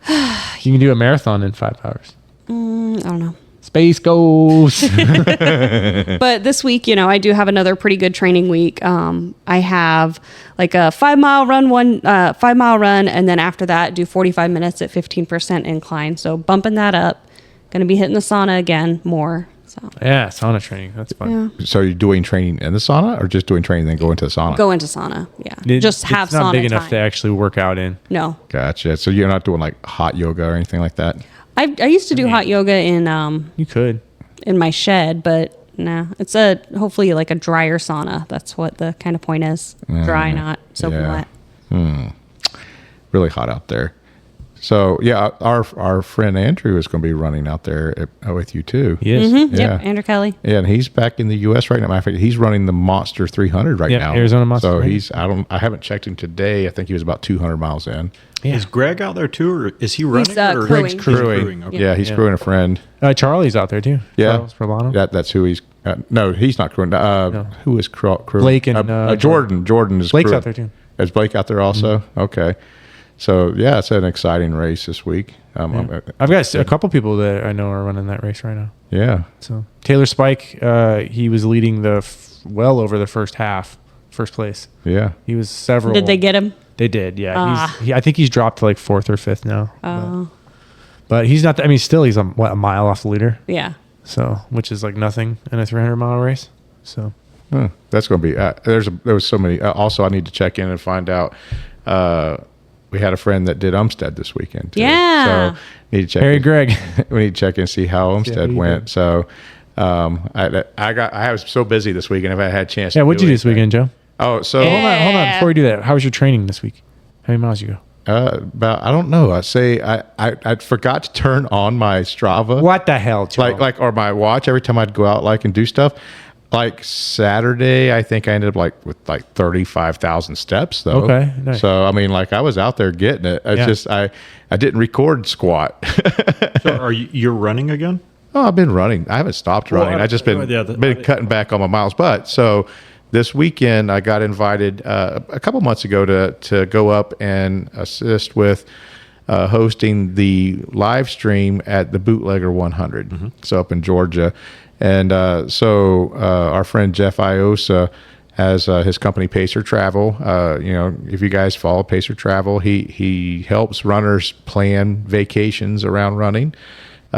You can do a marathon in 5 hours. I don't know. Space goes. But this week, I do have another pretty good training week. I have like a 5-mile run, 5-mile run, and then after that, do 45 minutes at 15% incline. So bumping that up. Going to be hitting the sauna again more. So Yeah, sauna training. That's fun. yeah, So you're doing training in the sauna or just doing training then go into the sauna? go into sauna. Yeah, just have it's not sauna big enough time. to actually work out in. No, Gotcha. So you're not doing like hot yoga or anything like that? I used to do hot yoga You could. in my shed, but nah, it's hopefully like a drier sauna. That's what the kind of point is. Dry, not soaking yeah. wet. Really hot out there. So yeah, our friend Andrew is going to be running out there with you too. Yes. Mm-hmm. Yeah. Yep, Andrew Kelly. Yeah, and he's back in the U.S. right now. Matter of fact, he's running the Monster 300 right Yeah, now. Arizona Monster So 300. I haven't checked him today. I think he was about 200 miles in. Yeah. Is Greg out there too, or is he running? crewing. or Greg's He's Crewing. Okay. Yeah, he's Yeah. crewing a friend. Charlie's out there too. Yeah. Charles Probano. That's who he's. No, he's not crewing. Who is crewing? Blake and, Jordan. Jordan is. Blake's crewing. out there too. Is Blake out there also? Okay. So yeah, it's an exciting race this week. I've got a couple people that I know are running that race right now. Yeah. So Taylor Spike, he was leading well over the first place. Yeah. He was several. Did they get him? They did, yeah. Ah. I think he's dropped to like 4th or 5th now. Oh, But he's not. Still he's a mile off the leader. yeah. So which is like nothing in a 300-mile race. So Huh, that's going to be. There was so many. Also, I need to check in and find out. We had a friend that did Umstead this weekend. Too. Yeah. So need to check. Harry Gregg. We need to check in and see how how Umstead you went. did. So I was so busy this weekend. If I had a chance. Yeah, to what'd you do this anything. weekend, Joe? Oh, so Hold on. Before we do that, how was your training this week? How many miles you go? about I don't know. I forgot to turn on my Strava. What the hell, Joe? Or my watch every time I'd go out and do stuff. Like Saturday, I think I ended up with 35,000 steps though. Okay, nice. So I mean, I was out there getting it. It's Yeah. just I didn't record squat. So you're running again? Oh, I've been running. I haven't stopped Well, running. I just been yeah, been cutting back on my miles. But so this weekend, I got invited a couple months ago to go up and assist with hosting the live stream at the Bootlegger 100. Mm-hmm. So up in Georgia, and so our friend Jeff Iosa has his company Pacer Travel. If you guys follow Pacer Travel, he helps runners plan vacations around running.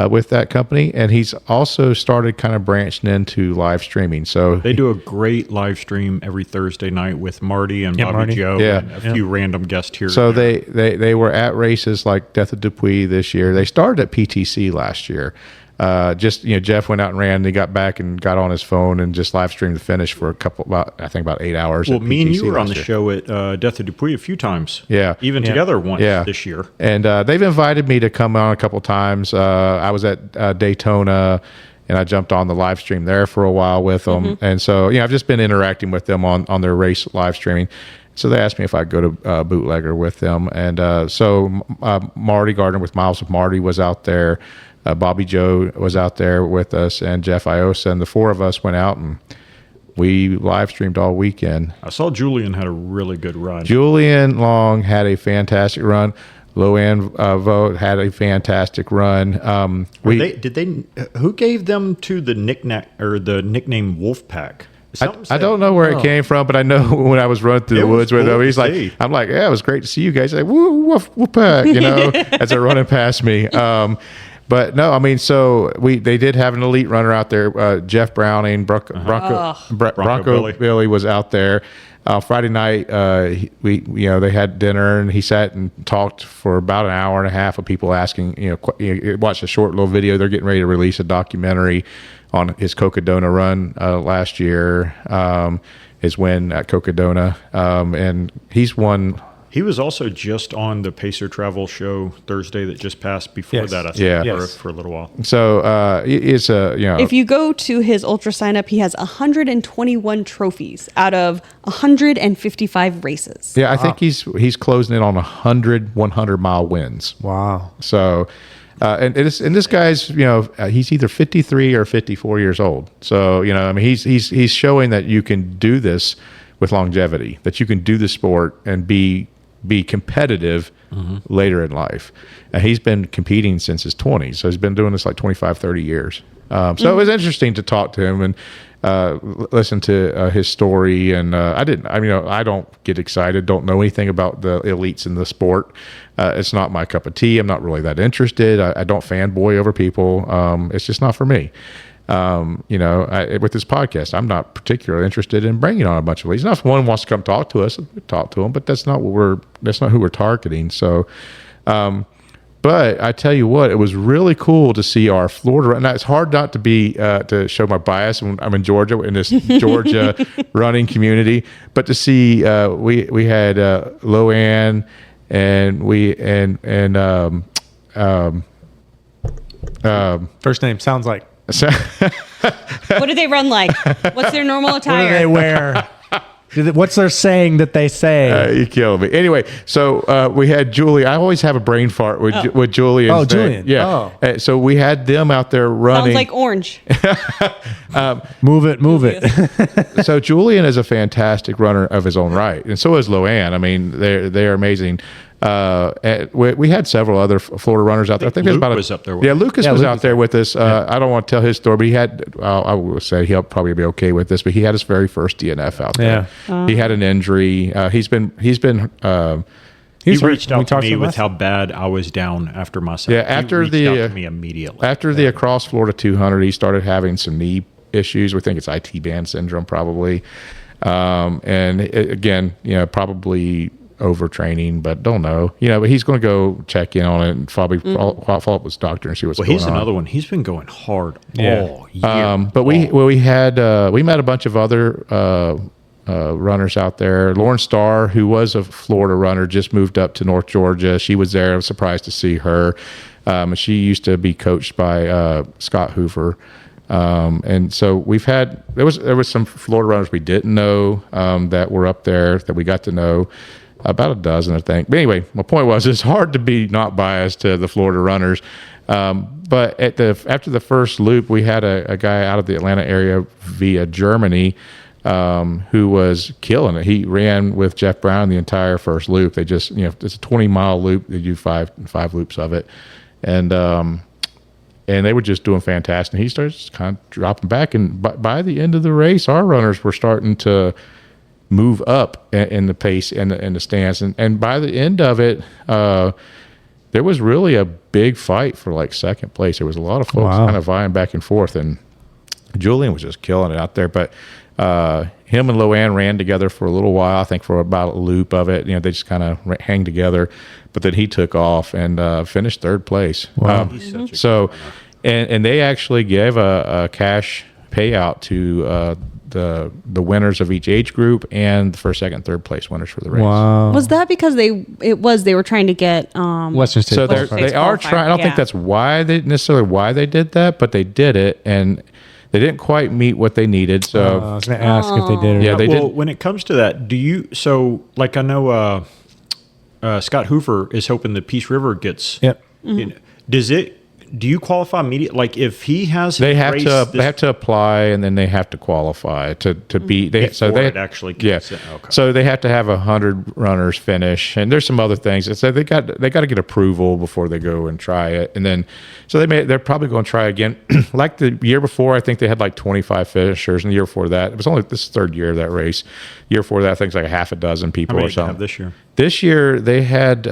With that company, and he's also started kind of branching into live streaming. So They do a great live stream every Thursday night with Marty and Yeah, Bobby Marty. Joe Yeah. and a few random guests here. So and there. they were at races like Death of Dupuis this year. They started at PTC last year. Jeff went out and ran. And he got back and got on his phone and just live streamed the finish for about 8 hours. Well, at me and PTC you were on last the year. show at Death of Dupuis a few times. Yeah. Even Yeah. together once Yeah. this year. And they've invited me to come on a couple times. I was at Daytona, and I jumped on the live stream there for a while with them. And so, I've just been interacting with them on their race live streaming. So they asked me if I'd go to Bootlegger with them. And so Marty Gardner with Miles of Marty was out there. Bobby Joe was out there with us, and Jeff Iosa. And the four of us went out and we live streamed all weekend. I saw Julian had a really good run. Julian Long had a fantastic run. Loanne Vogt had a fantastic run. Who gave them to the nickname Wolfpack? I don't know where it came from, but I know when I was running through the woods with him, he's like, I'm like, yeah, it was great to see you guys. He's like, woo, woof, Wolfpack, as they're running past me. But no, I mean, so they did have an elite runner out there. Jeff Browning, Bronco Billy was out there. Friday night, they had dinner, and he sat and talked for about an hour and a half of people asking, watched a short little video. They're getting ready to release a documentary on his Cocodona run last year, his win at Cocodona, and he's won. He was also just on the Pacer Travel show Thursday that just passed. Before that, I think, for a little while. So it's if you go to his ultra sign up, he has 121 trophies out of 155 races. Yeah, I think he's closing in on 100-mile wins. Wow. So, and this guy's he's either 53 or 54 years old. So I mean he's showing that you can do this with longevity, that you can do the sport and be competitive later in life. And he's been competing since his 20s. So he's been doing this like 25, 30 years. So it was interesting to talk to him and listen to his story. And I don't get excited, don't know anything about the elites in the sport. It's not my cup of tea. I'm not really that interested. I don't fanboy over people. It's just not for me. With this podcast, I'm not particularly interested in bringing on a bunch of leads. Now, if one wants to come talk to us, we talk to them, but that's not who we're targeting. So, but I tell you what, it was really cool to see our Florida. Now, it's hard not to be to show my bias when I'm in Georgia, in this Georgia running community, but to see we had Loanne and First name sounds like. What do they run like? What's their normal attire? What do they wear? What's their saying that they say? You kill me. Anyway, so we had Julie. I always have a brain fart with Julian. Oh, Julian. Yeah. Oh. So we had them out there running. Sounds like orange. Move it. So Julian is a fantastic runner of his own right, and so is Loanne. I mean, they're amazing. We had several other Florida runners out there. I think Luke was up there. Lucas was out there with us. I don't want to tell his story, but he had. I will say he'll probably be okay with this, but he had his very first DNF out there. Yeah. He had an injury. He's reached out to me with how bad I was down after my second. Yeah, after he reached out to me immediately. After the Across Florida 200, he started having some knee issues. We think it's IT band syndrome probably, and again, probably overtraining, but don't know. But he's going to go check in on it and probably follow up with his doctor and see what's going on. Well, he's another one. He's been going hard all year. But we met a bunch of other runners out there. Lauren Starr, who was a Florida runner, just moved up to North Georgia. She was there. I was surprised to see her. She used to be coached by Scott Hoover. And so there was some Florida runners we didn't know that were up there that we got to know. About a dozen, I think. But anyway, my point was it's hard to be not biased to the Florida runners. But after the first loop, we had a guy out of the Atlanta area via Germany who was killing it. He ran with Jeff Brown the entire first loop. They just, it's a 20-mile loop. They do five loops of it. And they were just doing fantastic. And he starts kind of dropping back. And by the end of the race, our runners were starting to move up in the pace and the stance. And by the end of it, there was really a big fight for like second place. There was a lot of folks kind of vying back and forth. And Julian was just killing it out there. But him and Loanne ran together for a little while, I think for about a loop of it. They just kind of hang together. But then he took off and finished third place. Wow. And they actually gave a cash payout to the winners of each age group and the first, second, third place winners for the race. Wow. Was that because they were trying to get Western States? So they are trying. I don't think that's why they did that, but they did it, and they didn't quite meet what they needed. So I was going to ask if they did. Or yeah, not. they did. When it comes to that, I know Scott Hoover is hoping that Peace River gets. Yep. Does it? do you qualify immediately? Like if he has, they have to apply, and then they have to qualify to be. It actually kicks in. Okay. So they have to have 100 runners finish, and there's some other things. So they got to get approval before they go and try it, and then they're probably going to try again. Like the year before, I think they had like 25 finishers, and the year before that, it was only this third year of that race. Year before that, I think it's like a half a dozen people How many or something. Have this year? This year they had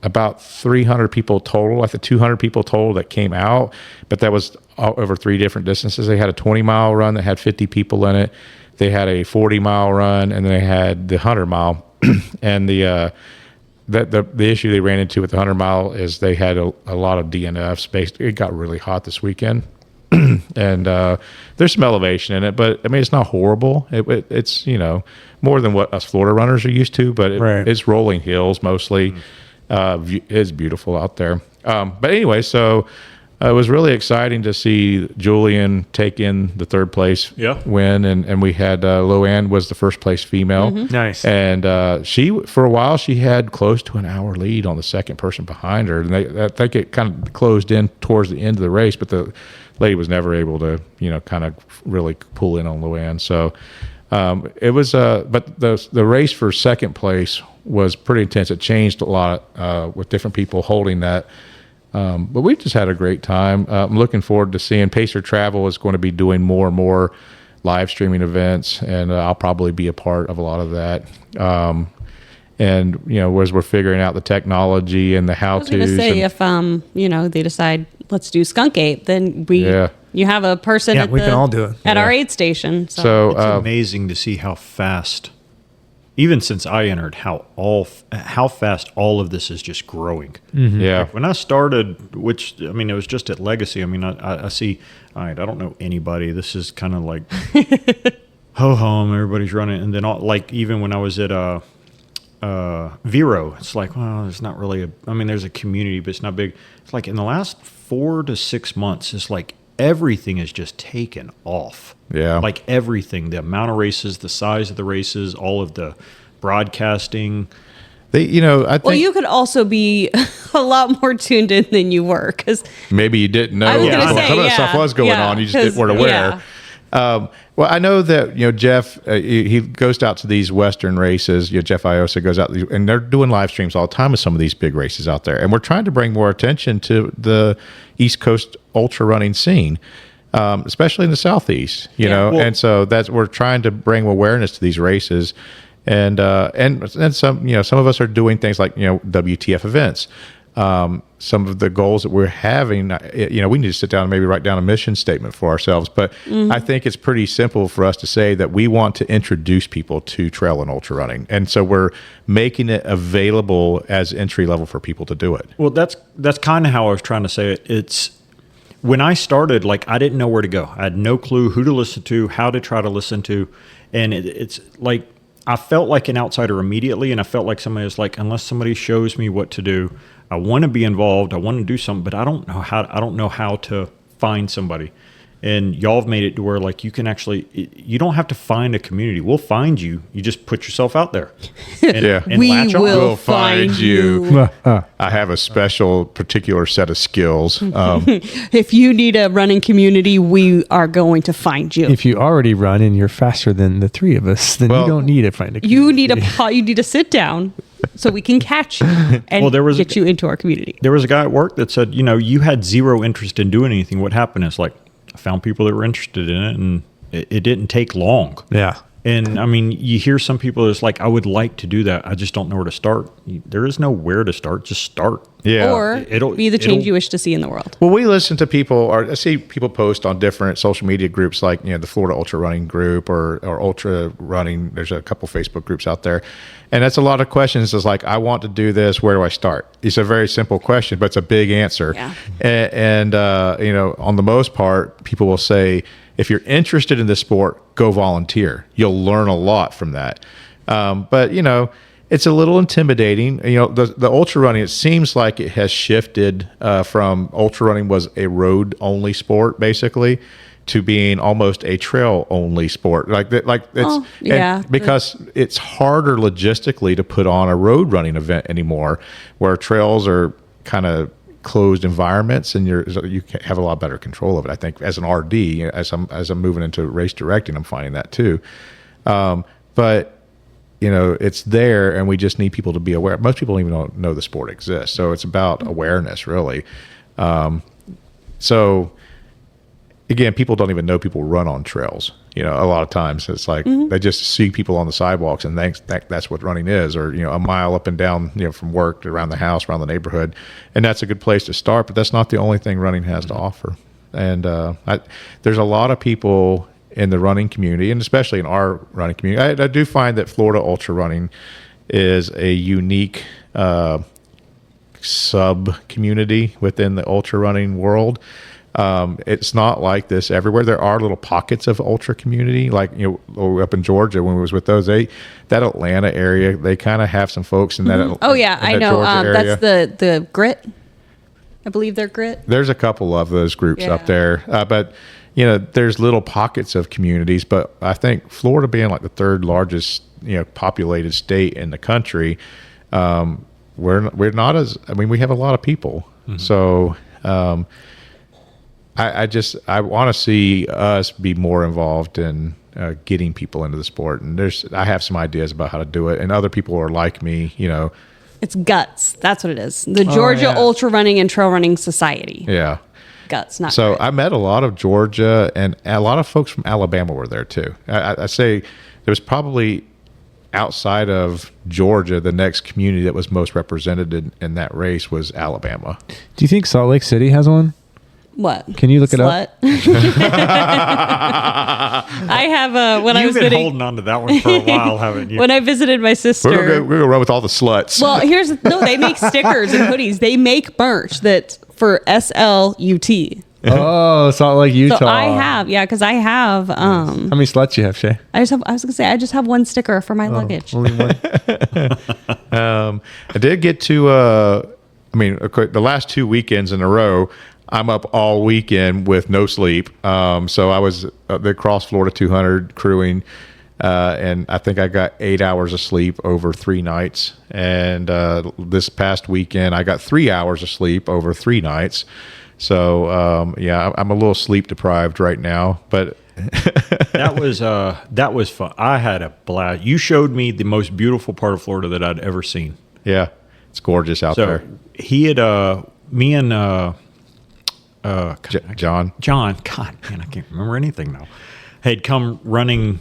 about 300 people total. I think 200 people total that came out, but that was over 3 different distances. They had a 20-mile run that had 50 people in it. They had a 40-mile run, and they had the 100-mile. And the issue they ran into with the 100-mile is they had a lot of DNFs. It got really hot this weekend. And there's some elevation in it, but I mean, it's not horrible. It's more than what us Florida runners are used to, but it's rolling hills mostly. It's beautiful out there. But anyway, so it was really exciting to see Julian take in the third place win, and we had Loanne was the first place female. Nice. And she, for a while, she had close to an hour lead on the second person behind her, and I think it kind of closed in towards the end of the race, but the lady was never able to, kind of really pull in on Loanne. So it was, but the race for second place was pretty intense. It changed a lot with different people holding that. But we just had a great time. I'm looking forward to seeing Pacer Travel is going to be doing more and more live streaming events, and I'll probably be a part of a lot of that. And as we're figuring out the technology and the how-tos. I was going to say, if they decide let's do Skunk Ape, then you have a person we can all do it at our aid station. So it's amazing to see how fast, even since I entered, how fast all of this is just growing. Mm-hmm. Yeah. When I started, which it was just at Legacy. I mean, I see. All right, I don't know anybody. This is kind of like ho hum. Everybody's running, and then even when I was at Vero, it's like, well, there's not really there's a community, but it's not big. It's like in the last 4 to 6 months, it's like everything is just taken off. Yeah. Like everything, the amount of races, the size of the races, all of the broadcasting. I think. Well, you could also be a lot more tuned in than you were, because maybe you didn't know. I was gonna say, some of the stuff was going on. You just weren't aware. Yeah. Well, I know that Jeff he goes out to these Western races. Jeff Iosa goes out, and they're doing live streams all the time with some of these big races out there. And we're trying to bring more attention to the East Coast ultra running scene, especially in the Southeast. And so we're trying to bring awareness to these races. And some some of us are doing things like WTF events. Some of the goals that we're having, we need to sit down and maybe write down a mission statement for ourselves. But I think it's pretty simple for us to say that we want to introduce people to trail and ultra running, and so we're making it available as entry level for people to do it. Well, that's kind of how I was trying to say it. It's when I started, I didn't know where to go. I had no clue who to listen to, how to try to listen to, and it's like I felt like an outsider immediately, and I felt like somebody was like, unless somebody shows me what to do, I want to be involved. I want to do something, but I don't know how. I don't know how to find somebody. And y'all have made it to where you can actually, you don't have to find a community. We'll find you. You just put yourself out there. And we latch on. will We'll find you. Uh-huh. I have a special, particular set of skills. If you need a running community, we are going to find you. If you already run and you're faster than the 3 of us, then you don't need to find a community. You need to sit down so we can catch you and get you into our community. There was a guy at work that said, you had zero interest in doing anything. What happened is I found people that were interested in it, and it didn't take long. Yeah. And you hear some people that's like, I would like to do that. I just don't know where to start. There is no where to start. Just start. Yeah. Or be the change you wish to see in the world. Well, we listen to people, or I see people post on different social media groups like, the Florida Ultra Running Group or Ultra Running. There's a couple Facebook groups out there. And that's a lot of questions. It's like, I want to do this. Where do I start? It's a very simple question, but it's a big answer. Yeah. And on the most part, people will say, if you're interested in this sport, go volunteer. You'll learn a lot from that. But it's a little intimidating. The ultra running, it seems like it has shifted from ultra running was a road only sport basically to being almost a trail only sport. Because it's harder logistically to put on a road running event anymore, where trails are kind of closed environments, and you can have a lot better control of it. I think as an RD, as I'm moving into race directing, I'm finding that too. But it's there, and we just need people to be aware. Most people don't even know the sport exists, so it's about awareness, really. So again, people don't even know people run on trails. A lot of times it's like they just see people on the sidewalks and think that's what running is, or a mile up and down, from work to around the house, around the neighborhood, and that's a good place to start. But that's not the only thing running has to offer. And there's a lot of people in the running community, and especially in our running community. I do find that Florida ultra running is a unique sub community within the ultra running world. It's not like this everywhere. There are little pockets of ultra community, like up in Georgia when we was with those. That Atlanta area, they kind of have some folks in that. Oh yeah, I know. That's the Grit. I believe they're Grit. There's a couple of those groups up there, but there's little pockets of communities. But I think Florida being like the third largest populated state in the country, we're not as. I mean, we have a lot of people, so. I want to see us be more involved in getting people into the sport, and I have some ideas about how to do it, and other people are like me, It's GUTS. That's what it is. The Georgia Ultra Running and Trail Running Society. Yeah. GUTS, not So Grit. I met a lot of Georgia, and a lot of folks from Alabama were there too. I say there was probably outside of Georgia, the next community that was most represented in that race was Alabama. Do you think Salt Lake City has one? What? Can you look it up? I have when I was You've been holding on to that one for a while, haven't you? When I visited my sister. We're gonna run with all the sluts. Well, they make stickers and hoodies. They make merch that's for SLUT. Oh, Salt Lake, Utah. So I have, because I have. How many sluts you have, Shae? I was gonna say I just have one sticker for my luggage. Only one. I did get to. The last 2 weekends in a row, I'm up all weekend with no sleep. So I was the Cross Florida 200 crewing, and I think I got 8 hours of sleep over 3 nights. And this past weekend, I got 3 hours of sleep over 3 nights. So I'm a little sleep deprived right now, but that was fun. I had a blast. You showed me the most beautiful part of Florida that I'd ever seen. Yeah, it's gorgeous out there. He had me and John. God, man, I can't remember anything now. Had come running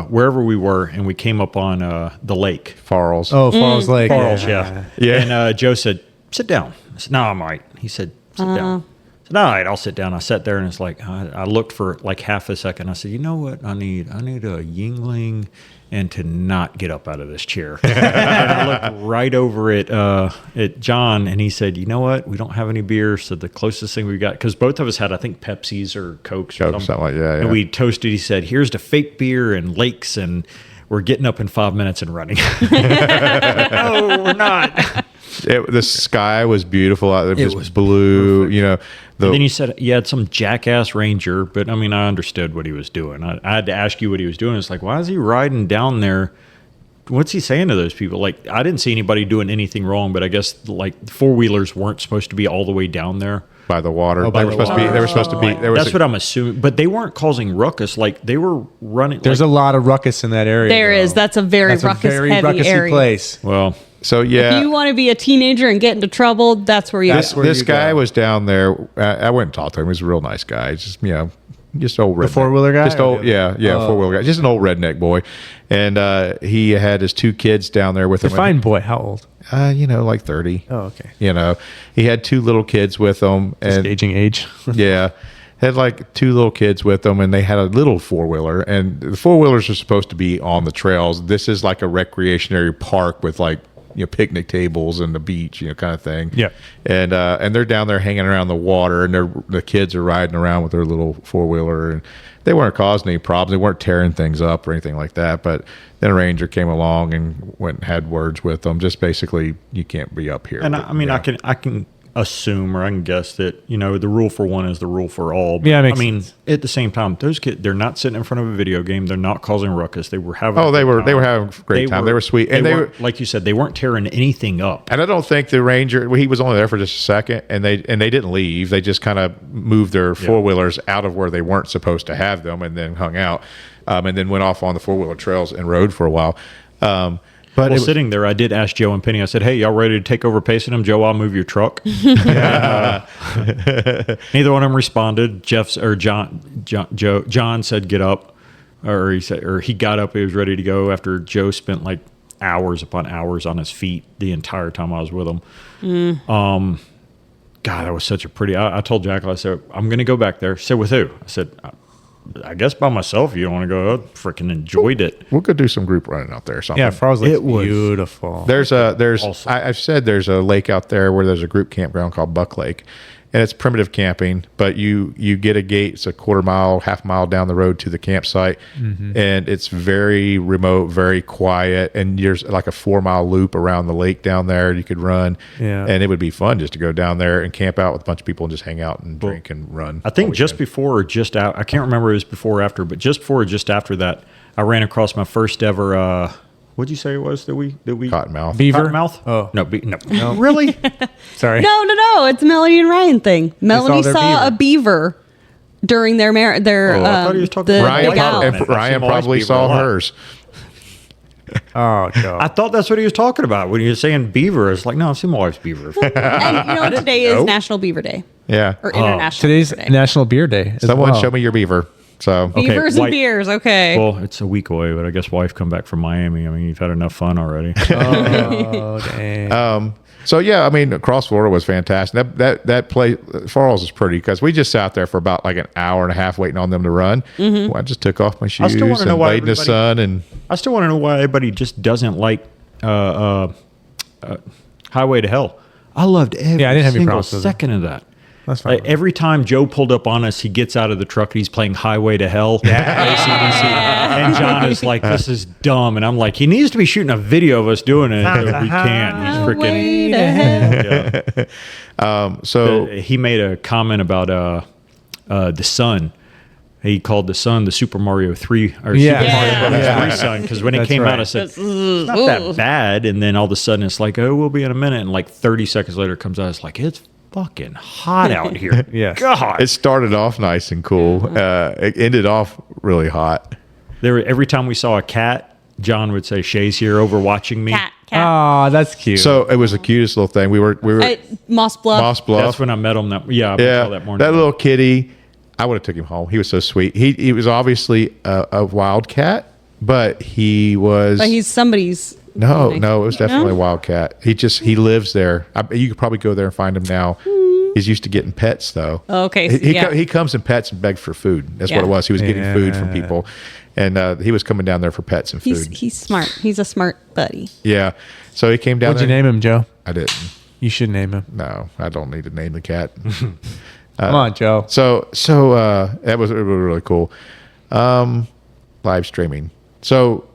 wherever we were, and we came up on the lake. Farrells. Oh, Farrells Lake. Farrells, yeah. And Joe said, "Sit down." I said, "No, I'm all right." He said, "Sit down." I said, "All right, I'll sit down." I sat there, and it's like I looked for like half a second. I said, "You know what? I need a Yingling." And to not get up out of this chair. And I looked right over at John, and he said, "You know what? We don't have any beer, so the closest thing we got, because both of us had, I think, Pepsis or Cokes or something like that. Yeah. And we toasted. He said, "Here's the fake beer and lakes, and we're getting up in 5 minutes and running." No, we're not. The sky was beautiful. It was blue. Perfect. And then you said you had some jackass ranger, but I mean, I understood what he was doing. I had to ask you what he was doing. It's like, why is he riding down there? What's he saying to those people? Like, I didn't see anybody doing anything wrong, but I guess like four-wheelers weren't supposed to be all the way down there by the water. They were supposed to be. That's what I'm assuming. But they weren't causing ruckus. Like they were running. There's a lot of ruckus in that area. There is. That's a very ruckus-heavy area. Place. Well. So yeah, if you want to be a teenager and get into trouble, that's where you. This guy was down there. I went and talked to him. He was a real nice guy. Just old redneck. The 4-wheeler guy. Just old, 4-wheeler guy. Just an old redneck boy, and he had his 2 kids down there with him. Fine boy. How old? Like 30. Oh, okay. He had 2 little kids with him, and aging age. Yeah. Had like 2 little kids with them, and they had a little 4-wheeler, and the 4-wheelers are supposed to be on the trails. This is like a recreationary park with like picnic tables and the beach, kind of thing. Yeah. And they're down there hanging around the water, and the kids are riding around with their little 4-wheeler, and they weren't causing any problems. They weren't tearing things up or anything like that. But then a ranger came along and went and had words with them. Just basically, you can't be up here. And I mean, I can assume or I can guess that, the rule for one is the rule for all. But, Yeah, it makes sense. at the same time, those kids, they're not sitting in front of a video game. They're not causing a ruckus. They were having they were having a great time. They were sweet. And they were, like you said, they weren't tearing anything up. and I don't think the Ranger, he was only there for just a second, and they didn't leave. They just kind of moved their four-wheelers out of where they weren't supposed to have them and then hung out, and then went off on the four-wheeler trails and rode for a while. But Sitting there, I did ask Joe and Penny. I said, "Hey, y'all ready to take over pacing them? Joe, I'll move your truck." Neither one of them responded. John said, "Get up," or he got up. He was ready to go after Joe spent like hours upon hours on his feet the entire time I was with him. God, that was such a pretty. I told Jackal, I said, "I'm going to go back there." Sit with who? I said, I guess by myself. You don't want to go. I freaking enjoyed it. we'll go do some group running out there or something. Yeah, Farley's Lake's It was beautiful. Awesome. I've said there's a lake out there where there's a group campground called Buck Lake, and it's primitive camping, but you get a gate. It's a quarter mile, half mile down the road to the campsite, and it's very remote, very quiet, and there's like a 4-mile loop around the lake down there you could run, and it would be fun just to go down there and camp out with a bunch of people and just hang out and drink and run. I think just before or just out, I can't remember if it was before or after, but just before or just after that, I ran across my first ever, what'd you say it was that we Cottonmouth. Beaver? Cottonmouth? Oh. No. Really? Sorry. No. It's Melanie and Ryan thing. Melanie their saw a beaver during their I thought he was talking the about gal. Ryan probably saw hers. Oh, God. I thought that's what he was talking about when he was saying beaver. It's like, no, I've seen my wife's beaver. And today is National Beaver Day Yeah. or International Today's Beaver Day. National Beer Day. as Someone well. show me your beaver. So Beavers white- and beers. Okay. Well, it's a week away, but I guess wife come back from Miami. I mean, you've had enough fun already. Oh, dang. So yeah, I mean, across Florida was fantastic. That place, Falls is pretty because we just sat there for about like an hour and a half waiting on them to run. Well, I just took off my shoes still wanna know and why laid in the everybody- sun and I still want to know why everybody just doesn't like Highway to Hell. I loved every I didn't have any single problems with it. second of that. That's fine. Like, every time Joe pulled up on us, he gets out of the truck and he's playing Highway to Hell. AC/DC. And John is like, "This is dumb." And I'm like, he needs to be shooting a video of us doing it. But we can't. He's freaking. so He made a comment about the sun. He called the sun the Super Mario 3 or Yeah. Super Mario Brothers Yeah. 3 sun because when it That's came right. out, I said, it's not that bad. And then all of a sudden, it's like, oh, we'll be in a minute. And like 30 seconds later, it comes out. It's like, it's fucking hot out here. Yes. God. it started off nice and cool. It ended off really hot. Every time we saw a cat, John would say, "Shae's here over watching me." Cat. Oh, that's cute. So it was the cutest little thing. We were Moss Bluff. Moss Bluff. That's when I met him. I saw that morning. That little kitty. I would have took him home. He was so sweet. He was obviously a wild cat, but he was. But he's somebody's. No, it was definitely a wild cat. He lives there. You could probably go there and find him now. He's used to getting pets though. Okay, He comes and pets and begs for food. That's what Yeah. it was. He was getting food from Yeah. people, and he was coming down there for pets and food. He's smart. He's a smart buddy. Yeah. So he came down What'd you there. name him, Joe? I didn't. You should name him. No, I don't need to name the cat. Come on, Joe. So that was really cool. Live streaming. So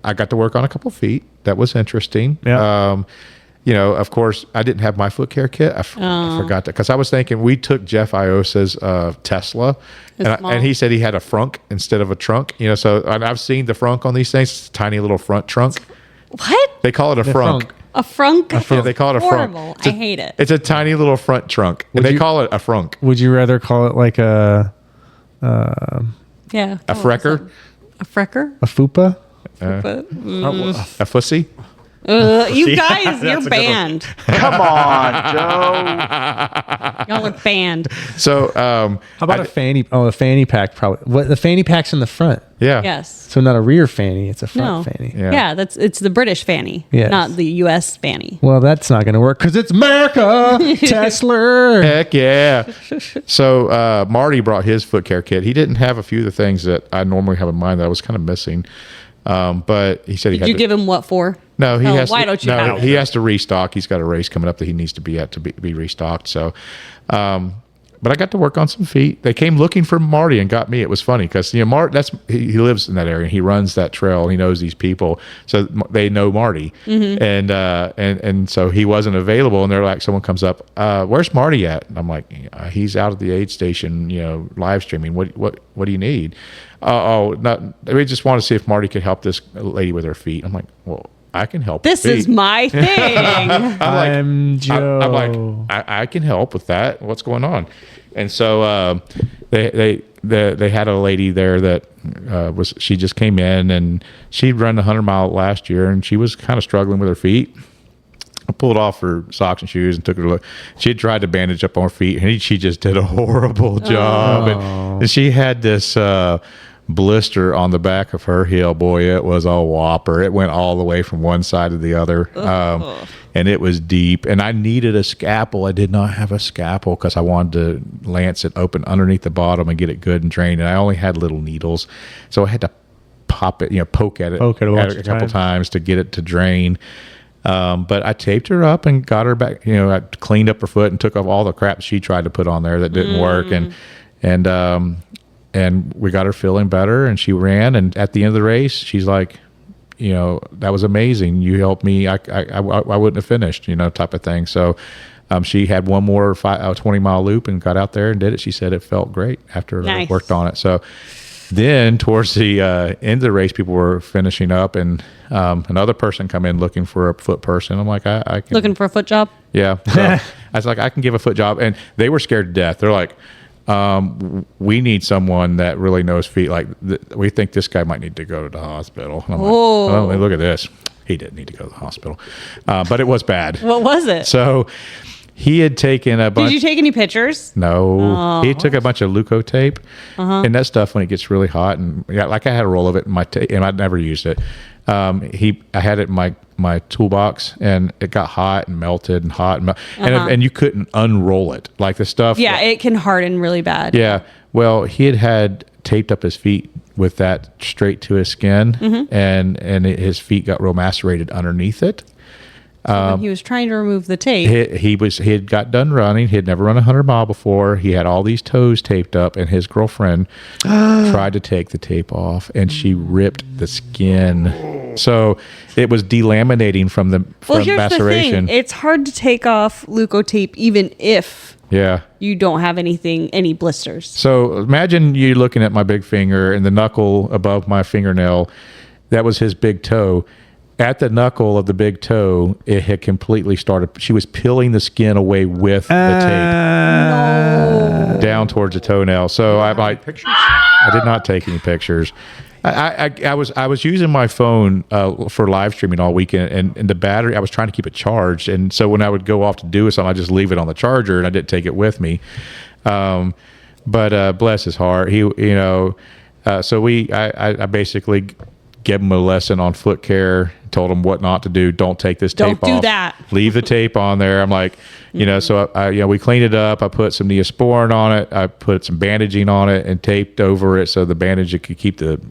I got to work on a couple feet. That was interesting. Yeah. Of course, I didn't have my foot care kit. I forgot that because I was thinking we took Jeff Iosa's Tesla, and he said he had a frunk instead of a trunk. So and I've seen the frunk on these things. It's a tiny little front trunk. What? They call it a frunk. A frunk? Yeah, they call it a Horrible. frunk. I hate it. It's a tiny little front trunk, and they call it a frunk. Would you rather call it like Yeah. A frecker? A frecker? a fupa? A fussy? You guys, you're That's a good one. banned. Come on, Joe. Y'all are banned. So, How about a fanny? Oh, a fanny pack probably. What the fanny pack's in the front, yeah. Yes. so not a rear fanny. It's a No. front fanny. Yeah. Yeah, it's the British fanny, Yes. not the U.S. fanny. Well, that's not going to work because it's America. Tesla. Heck yeah. So Marty brought his foot care kit. He didn't have a few of the things that I normally have in mind that I was kind of missing. But he said he Did had you to, give him what for? no, he Oh, has why to, don't you no, have he it? has to restock. He's got a race coming up that he needs to be at to be restocked. So, but I got to work on some feet. They came looking for Marty and got me. It was funny because he lives in that area. He runs that trail. He knows these people, so they know Marty. And so he wasn't available. And they're like, someone comes up, where's Marty at? And I'm like, he's out at the aid station, live streaming. What do you need? We just want to see if Marty could help this lady with her feet. I'm like, well, I can help. This is my thing. I'm Joe. I'm like, I can help with that. What's going on? And so they had a lady there that she just came in, and she'd run the 100-mile last year, and she was kind of struggling with her feet. I pulled off her socks and shoes and took her to look. She had tried to bandage up on her feet, and she just did a horrible job. And she had this blister on the back of her heel. Boy, it was a whopper. It went all the way from one side to the other. And it was deep. And I needed a scalpel. I did not have a scalpel because I wanted to lance it open underneath the bottom and get it good and drained. And I only had little needles. So I had to poke at it a couple times to get it to drain. But I taped her up and got her back. I cleaned up her foot and took off all the crap she tried to put on there that didn't work. And we got her feeling better, and she ran. And at the end of the race, she's like, that was amazing. You helped me. I wouldn't have finished, type of thing. So she had one more 20-mile loop and got out there and did it. She said it felt great after I worked on it. So then towards the end of the race, people were finishing up, and another person come in looking for a foot person. I'm like, I can. Looking for a foot job? Yeah. So I was like, I can give a foot job. And they were scared to death. They're like, we need someone that really knows feet. Like, we think this guy might need to go to the hospital. And I'm like, oh, look at this. He didn't need to go to the hospital. But it was bad. What was it? So he had taken a bunch. Did you take any pictures? No. Oh. He took a bunch of Leuco tape. And that stuff, when it gets really hot, and like I had a roll of it in my tape, and I'd never used it. I had it in my toolbox, and it got hot and melted and hot and you couldn't unroll it, like the stuff. Yeah, it can harden really bad. Yeah. Well, he had taped up his feet with that straight to his skin, and his feet got real macerated underneath it. So when he was trying to remove the tape, he had got done running. He had never run 100-mile before. He had all these toes taped up, and his girlfriend tried to take the tape off, and she ripped the skin. So it was delaminating from here's maceration. The thing. It's hard to take off Leuco tape even if you don't have any blisters. So imagine you looking at my big finger and the knuckle above my fingernail. That was his big toe. At the knuckle of the big toe, it had completely started. She was peeling the skin away with the tape down towards the toenail. So I did not take any pictures. I was using my phone for live streaming all weekend, and the battery, I was trying to keep it charged. And so when I would go off to do something, I just leave it on the charger, and I didn't take it with me. But bless his heart, so I basically gave him a lesson on foot care, told him what not to do. Don't take this tape off. Don't do that. Leave the tape on there. I'm like, so we cleaned it up. I put some Neosporin on it. I put some bandaging on it and taped over it so the bandage could keep the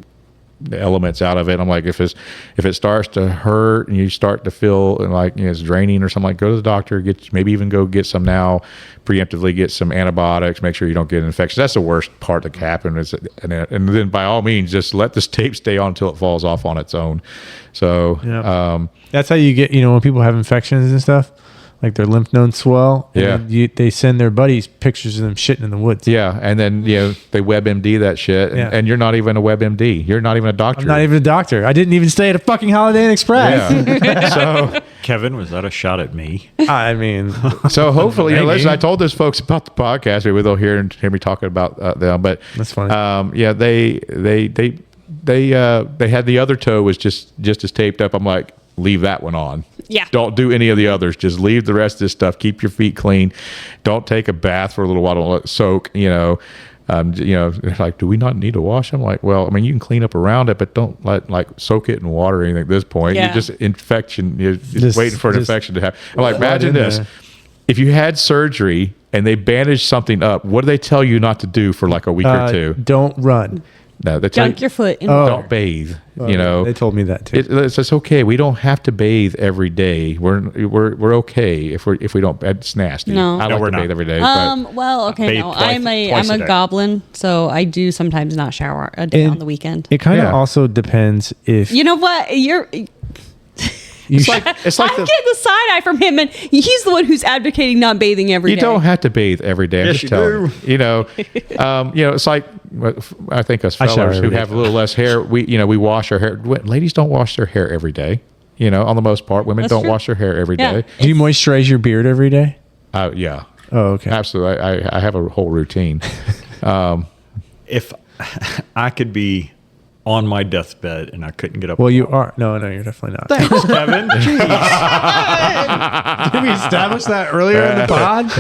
elements out of it. I'm like, if it starts to hurt and you start to feel like it's draining or something, like, go to the doctor, maybe even go get some now, preemptively get some antibiotics, make sure you don't get an infection. That's the worst part that can happen. And then by all means, just let this tape stay on until it falls off on its own. So that's how you get, when people have infections and stuff, like their lymph nodes swell. And they send their buddies pictures of them shitting in the woods. Yeah. And then, they WebMD that shit. And you're not even a WebMD. You're not even a doctor. I'm not even a doctor. I didn't even stay at a fucking Holiday Inn Express. Yeah. So, Kevin, was that a shot at me? I mean, so hopefully, listen, I told those folks about the podcast. Maybe they'll hear me talking about them. But that's funny. They had the other toe was just as taped up. I'm like, leave that one on. Yeah. Don't do any of the others. Just leave the rest of this stuff. Keep your feet clean. Don't take a bath for a little while. Don't let it soak. Like, do we not need to wash them? Like, well, I mean, you can clean up around it, but don't soak it in water or anything at this point. Yeah. You're just infection. You're just waiting for an infection to happen. I'm like, imagine this. If you had surgery and they bandaged something up, what do they tell you not to do for like a week or two? Don't run. No, they tell Dunk your foot in don't bathe. You know, they told me that too. It's okay. We don't have to bathe every day. We're okay if we don't. It's nasty. No. I No, like we're to bathe not. every day. But Well, okay, Bathe no. twice I'm a a day. goblin, so I do sometimes not shower a day on the weekend. It kind of Yeah. also depends if You know what? you it's like I'm getting the side eye from him, and he's the one who's advocating not bathing every day. you don't have to bathe every day. I'm Yes, just you telling do. you. It's like I think us I shower fellas who every day. have a little less hair. We wash our hair. Ladies don't wash their hair every day. On the most part, women That's don't true. wash their hair every Yeah. day. do you moisturize your beard every day? Yeah, Oh, okay. absolutely. I have a whole routine. If I could be on my deathbed and I couldn't get up. Well, you are. No, you're definitely not. Thanks, Kevin. Jeez. Did we establish that earlier in the pod?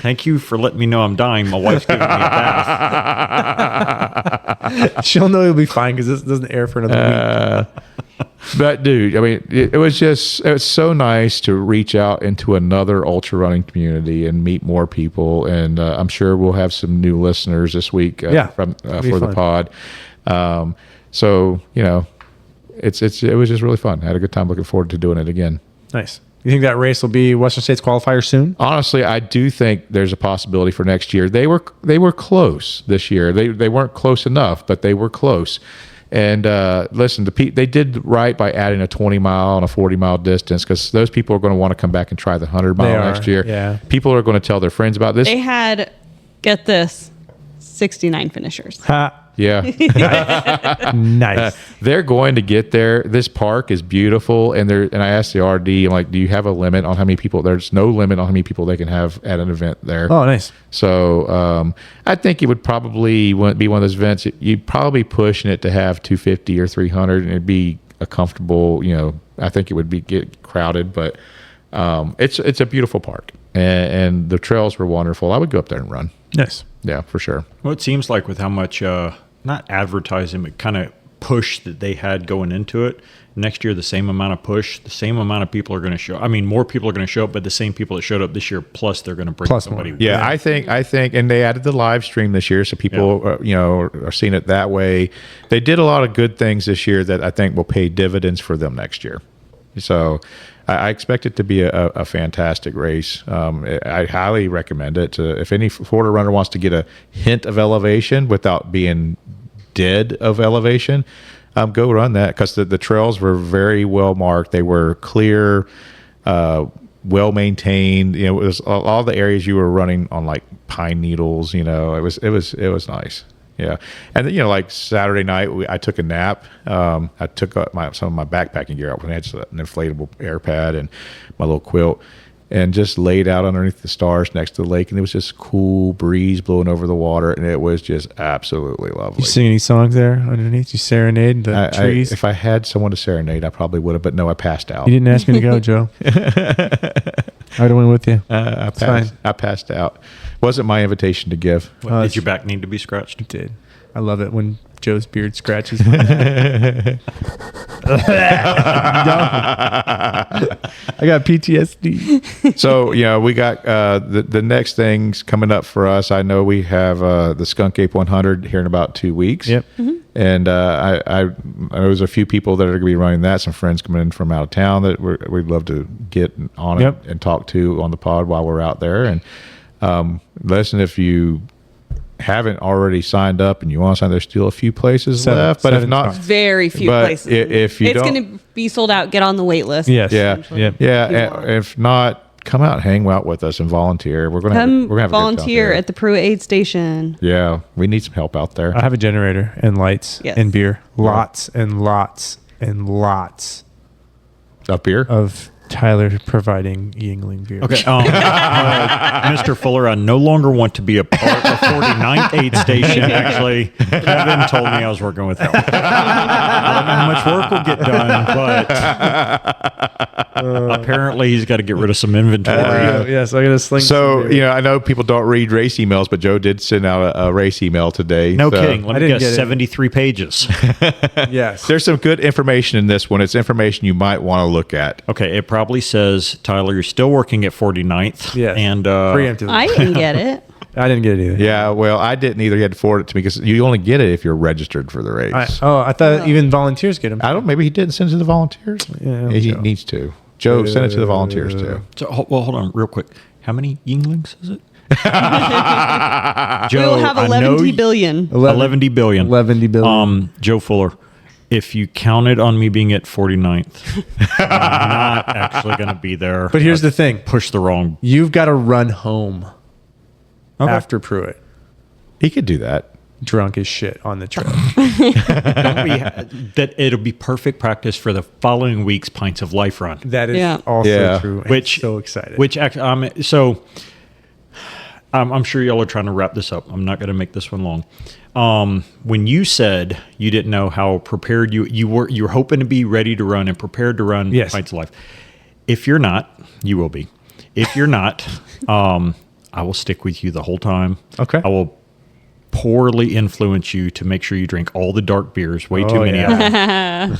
Thank you for letting me know I'm dying. My wife's giving me a bath. She'll know you'll be fine because this doesn't air for another week. But dude, I mean, it was so nice to reach out into another ultra running community and meet more people, and I'm sure we'll have some new listeners this week Yeah, for be the fun. pod. So it was just really fun. I had a good time. Looking forward to doing it again. Nice. You think that race will be Western States qualifier soon? Honestly, I do think there's a possibility for next year. They were close this year. They weren't close enough, but they were close. And listen, they did right by adding a 20-mile and a 40-mile distance because those people are going to want to come back and try the 100-mile next year. Yeah. People are going to tell their friends about this. They had, get this, 69 finishers. Ha. Yeah. Nice. They're going to get there. This park is beautiful. And I asked the RD, I'm like, do you have a limit on how many people? There's no limit on how many people they can have at an event there. Oh, nice. So I think it would probably be one of those events. You'd probably pushing it to have 250 or 300, and it'd be a comfortable. I think it would get crowded, but it's a beautiful park, and the trails were wonderful. I would go up there and run. Nice. Yeah, for sure. Well, it seems like with how much, not advertising, but kind of push that they had going into it, next year, the same amount of push, the same amount of people are going to show. I mean, more people are going to show up, but the same people that showed up this year, plus they're going to bring Plus somebody. more. with Yeah, them. I think, and they added the live stream this year, so people, are seeing it that way. They did a lot of good things this year that I think will pay dividends for them next year. So I expect it to be a fantastic race. I highly recommend it. If any Florida runner wants to get a hint of elevation without being dead of elevation, go run that because the trails were very well marked. They were clear, well maintained. It was all the areas you were running on like pine needles. It was nice. Yeah, and then, like Saturday night, I took a nap. I took some of my backpacking gear out. I had an inflatable air pad and my little quilt, and just laid out underneath the stars next to the lake. And there was just cool breeze blowing over the water, and it was just absolutely lovely. You sing any songs there underneath? You serenade the trees? If I had someone to serenade, I probably would have. But no, I passed out. You didn't ask me to go, Joe. I would have went with you. I passed out. Wasn't my invitation to give. Did your back need to be scratched? It did. I love it when Joe's beard scratches my back. I got PTSD. So, we got the next things coming up for us. I know we have the Skunk Ape 100 here in about 2 weeks. Yep. Mm-hmm. And I know there's a few people that are going to be running that. Some friends coming in from out of town that we'd love to get on Yep. it and talk to on the pod while we're out there. And listen, if you haven't already signed up and you want to sign, there's still a few places left. But if seven not, spots. Very few But places. if you it's don't- going to be sold out. Get on the wait list. Yes. yeah, Yep. and if not, come out, hang out with us, and volunteer. We're gonna Come have a volunteer good time at the Pruitt aid station. Yeah, we need some help out there. I have a generator and lights Yes. and beer. Lots and lots and lots Up here. of Tyler providing Yingling beer. Okay. Mr. Fuller, I no longer want to be a part of 49th aid station. Actually, Kevin told me I was working with him. I don't know how much work will get done, but apparently he's got to get rid of some inventory. Yes, I got to sling. So, some beer. I know people don't read race emails, but Joe did send out a race email today. No So kidding. Let I me didn't guess, get it. 73 pages. Yes. There's some good information in this one. It's information you might want to look at. Okay, it probably says, Tyler, you're still working at 49th. Yes. And Preemptively. I didn't get it. I didn't get it either. Yeah, well, I didn't either. He had to forward it to me because you only get it if you're registered for the race. I thought even volunteers get them. I don't. Maybe he didn't send it to the volunteers. Yeah, he Joe. needs to. Joe, send it to the volunteers too. So, well, hold on real quick. How many Yinglings is it? We will have 11 billion. 11 billion. 11 billion. Joe Fuller, if you counted on me being at 49th, I'm not actually going to be there. But here's the thing. Push the wrong. You've got to run home after Pruitt. He could do that. Drunk as shit on the trail. That it'll be perfect practice for the following week's Pints of Life run. That is also true. Which so excited. Which so I'm sure y'all are trying to wrap this up. I'm not going to make this one long. When you said you didn't know how prepared you were hoping to be ready to run and prepared to run Pints of Life. If you're not, you will be. If you're not, I will stick with you the whole time. Okay. I will poorly influence you to make sure you drink all the dark beers, way too many of them.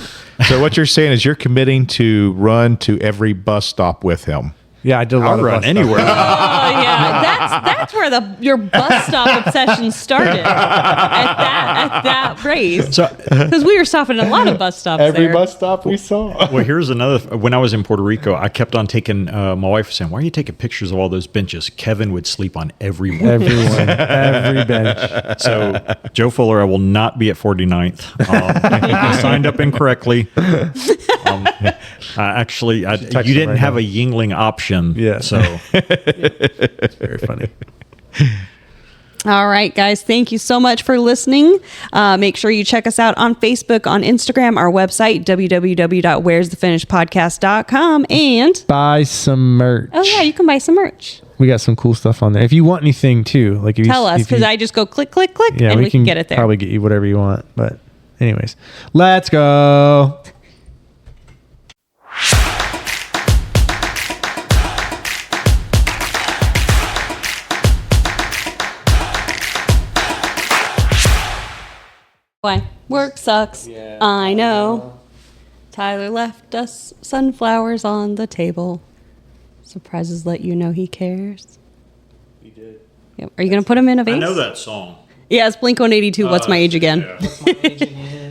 So what you're saying is you're committing to run to every bus stop with him. Yeah, I did a lot I'll of run bus anywhere. Oh yeah, that's where your bus stop obsession started at that race. Because we were stopping at a lot of bus stops. Bus stop we saw. Well, here's another. When I was in Puerto Rico, I kept on taking. My wife was saying, "Why are you taking pictures of all those benches?" Kevin would sleep on every one. every bench. So, Joe Fuller, I will not be at 49th. I signed up incorrectly. You didn't have a Yingling option. Yeah. So, Very funny. All right, guys. Thank you so much for listening. Make sure you check us out on Facebook, on Instagram, our website, www.where'sthefinishpodcast.com. And buy some merch. oh, yeah, you can buy some merch. We got some cool stuff on there. If you want anything, too. Like if Tell us, because I just go click, click, click, yeah, and we can get it there. Probably get you whatever you want. But anyways, let's go. Why? Work sucks. Yeah, I know. Tyler left us sunflowers on the table. Surprises let you know he cares. he did. Yep. Are you going to put him in a vase? I know that song. Yeah, it's Blink-182. What's my age again? Yeah. What's my age again?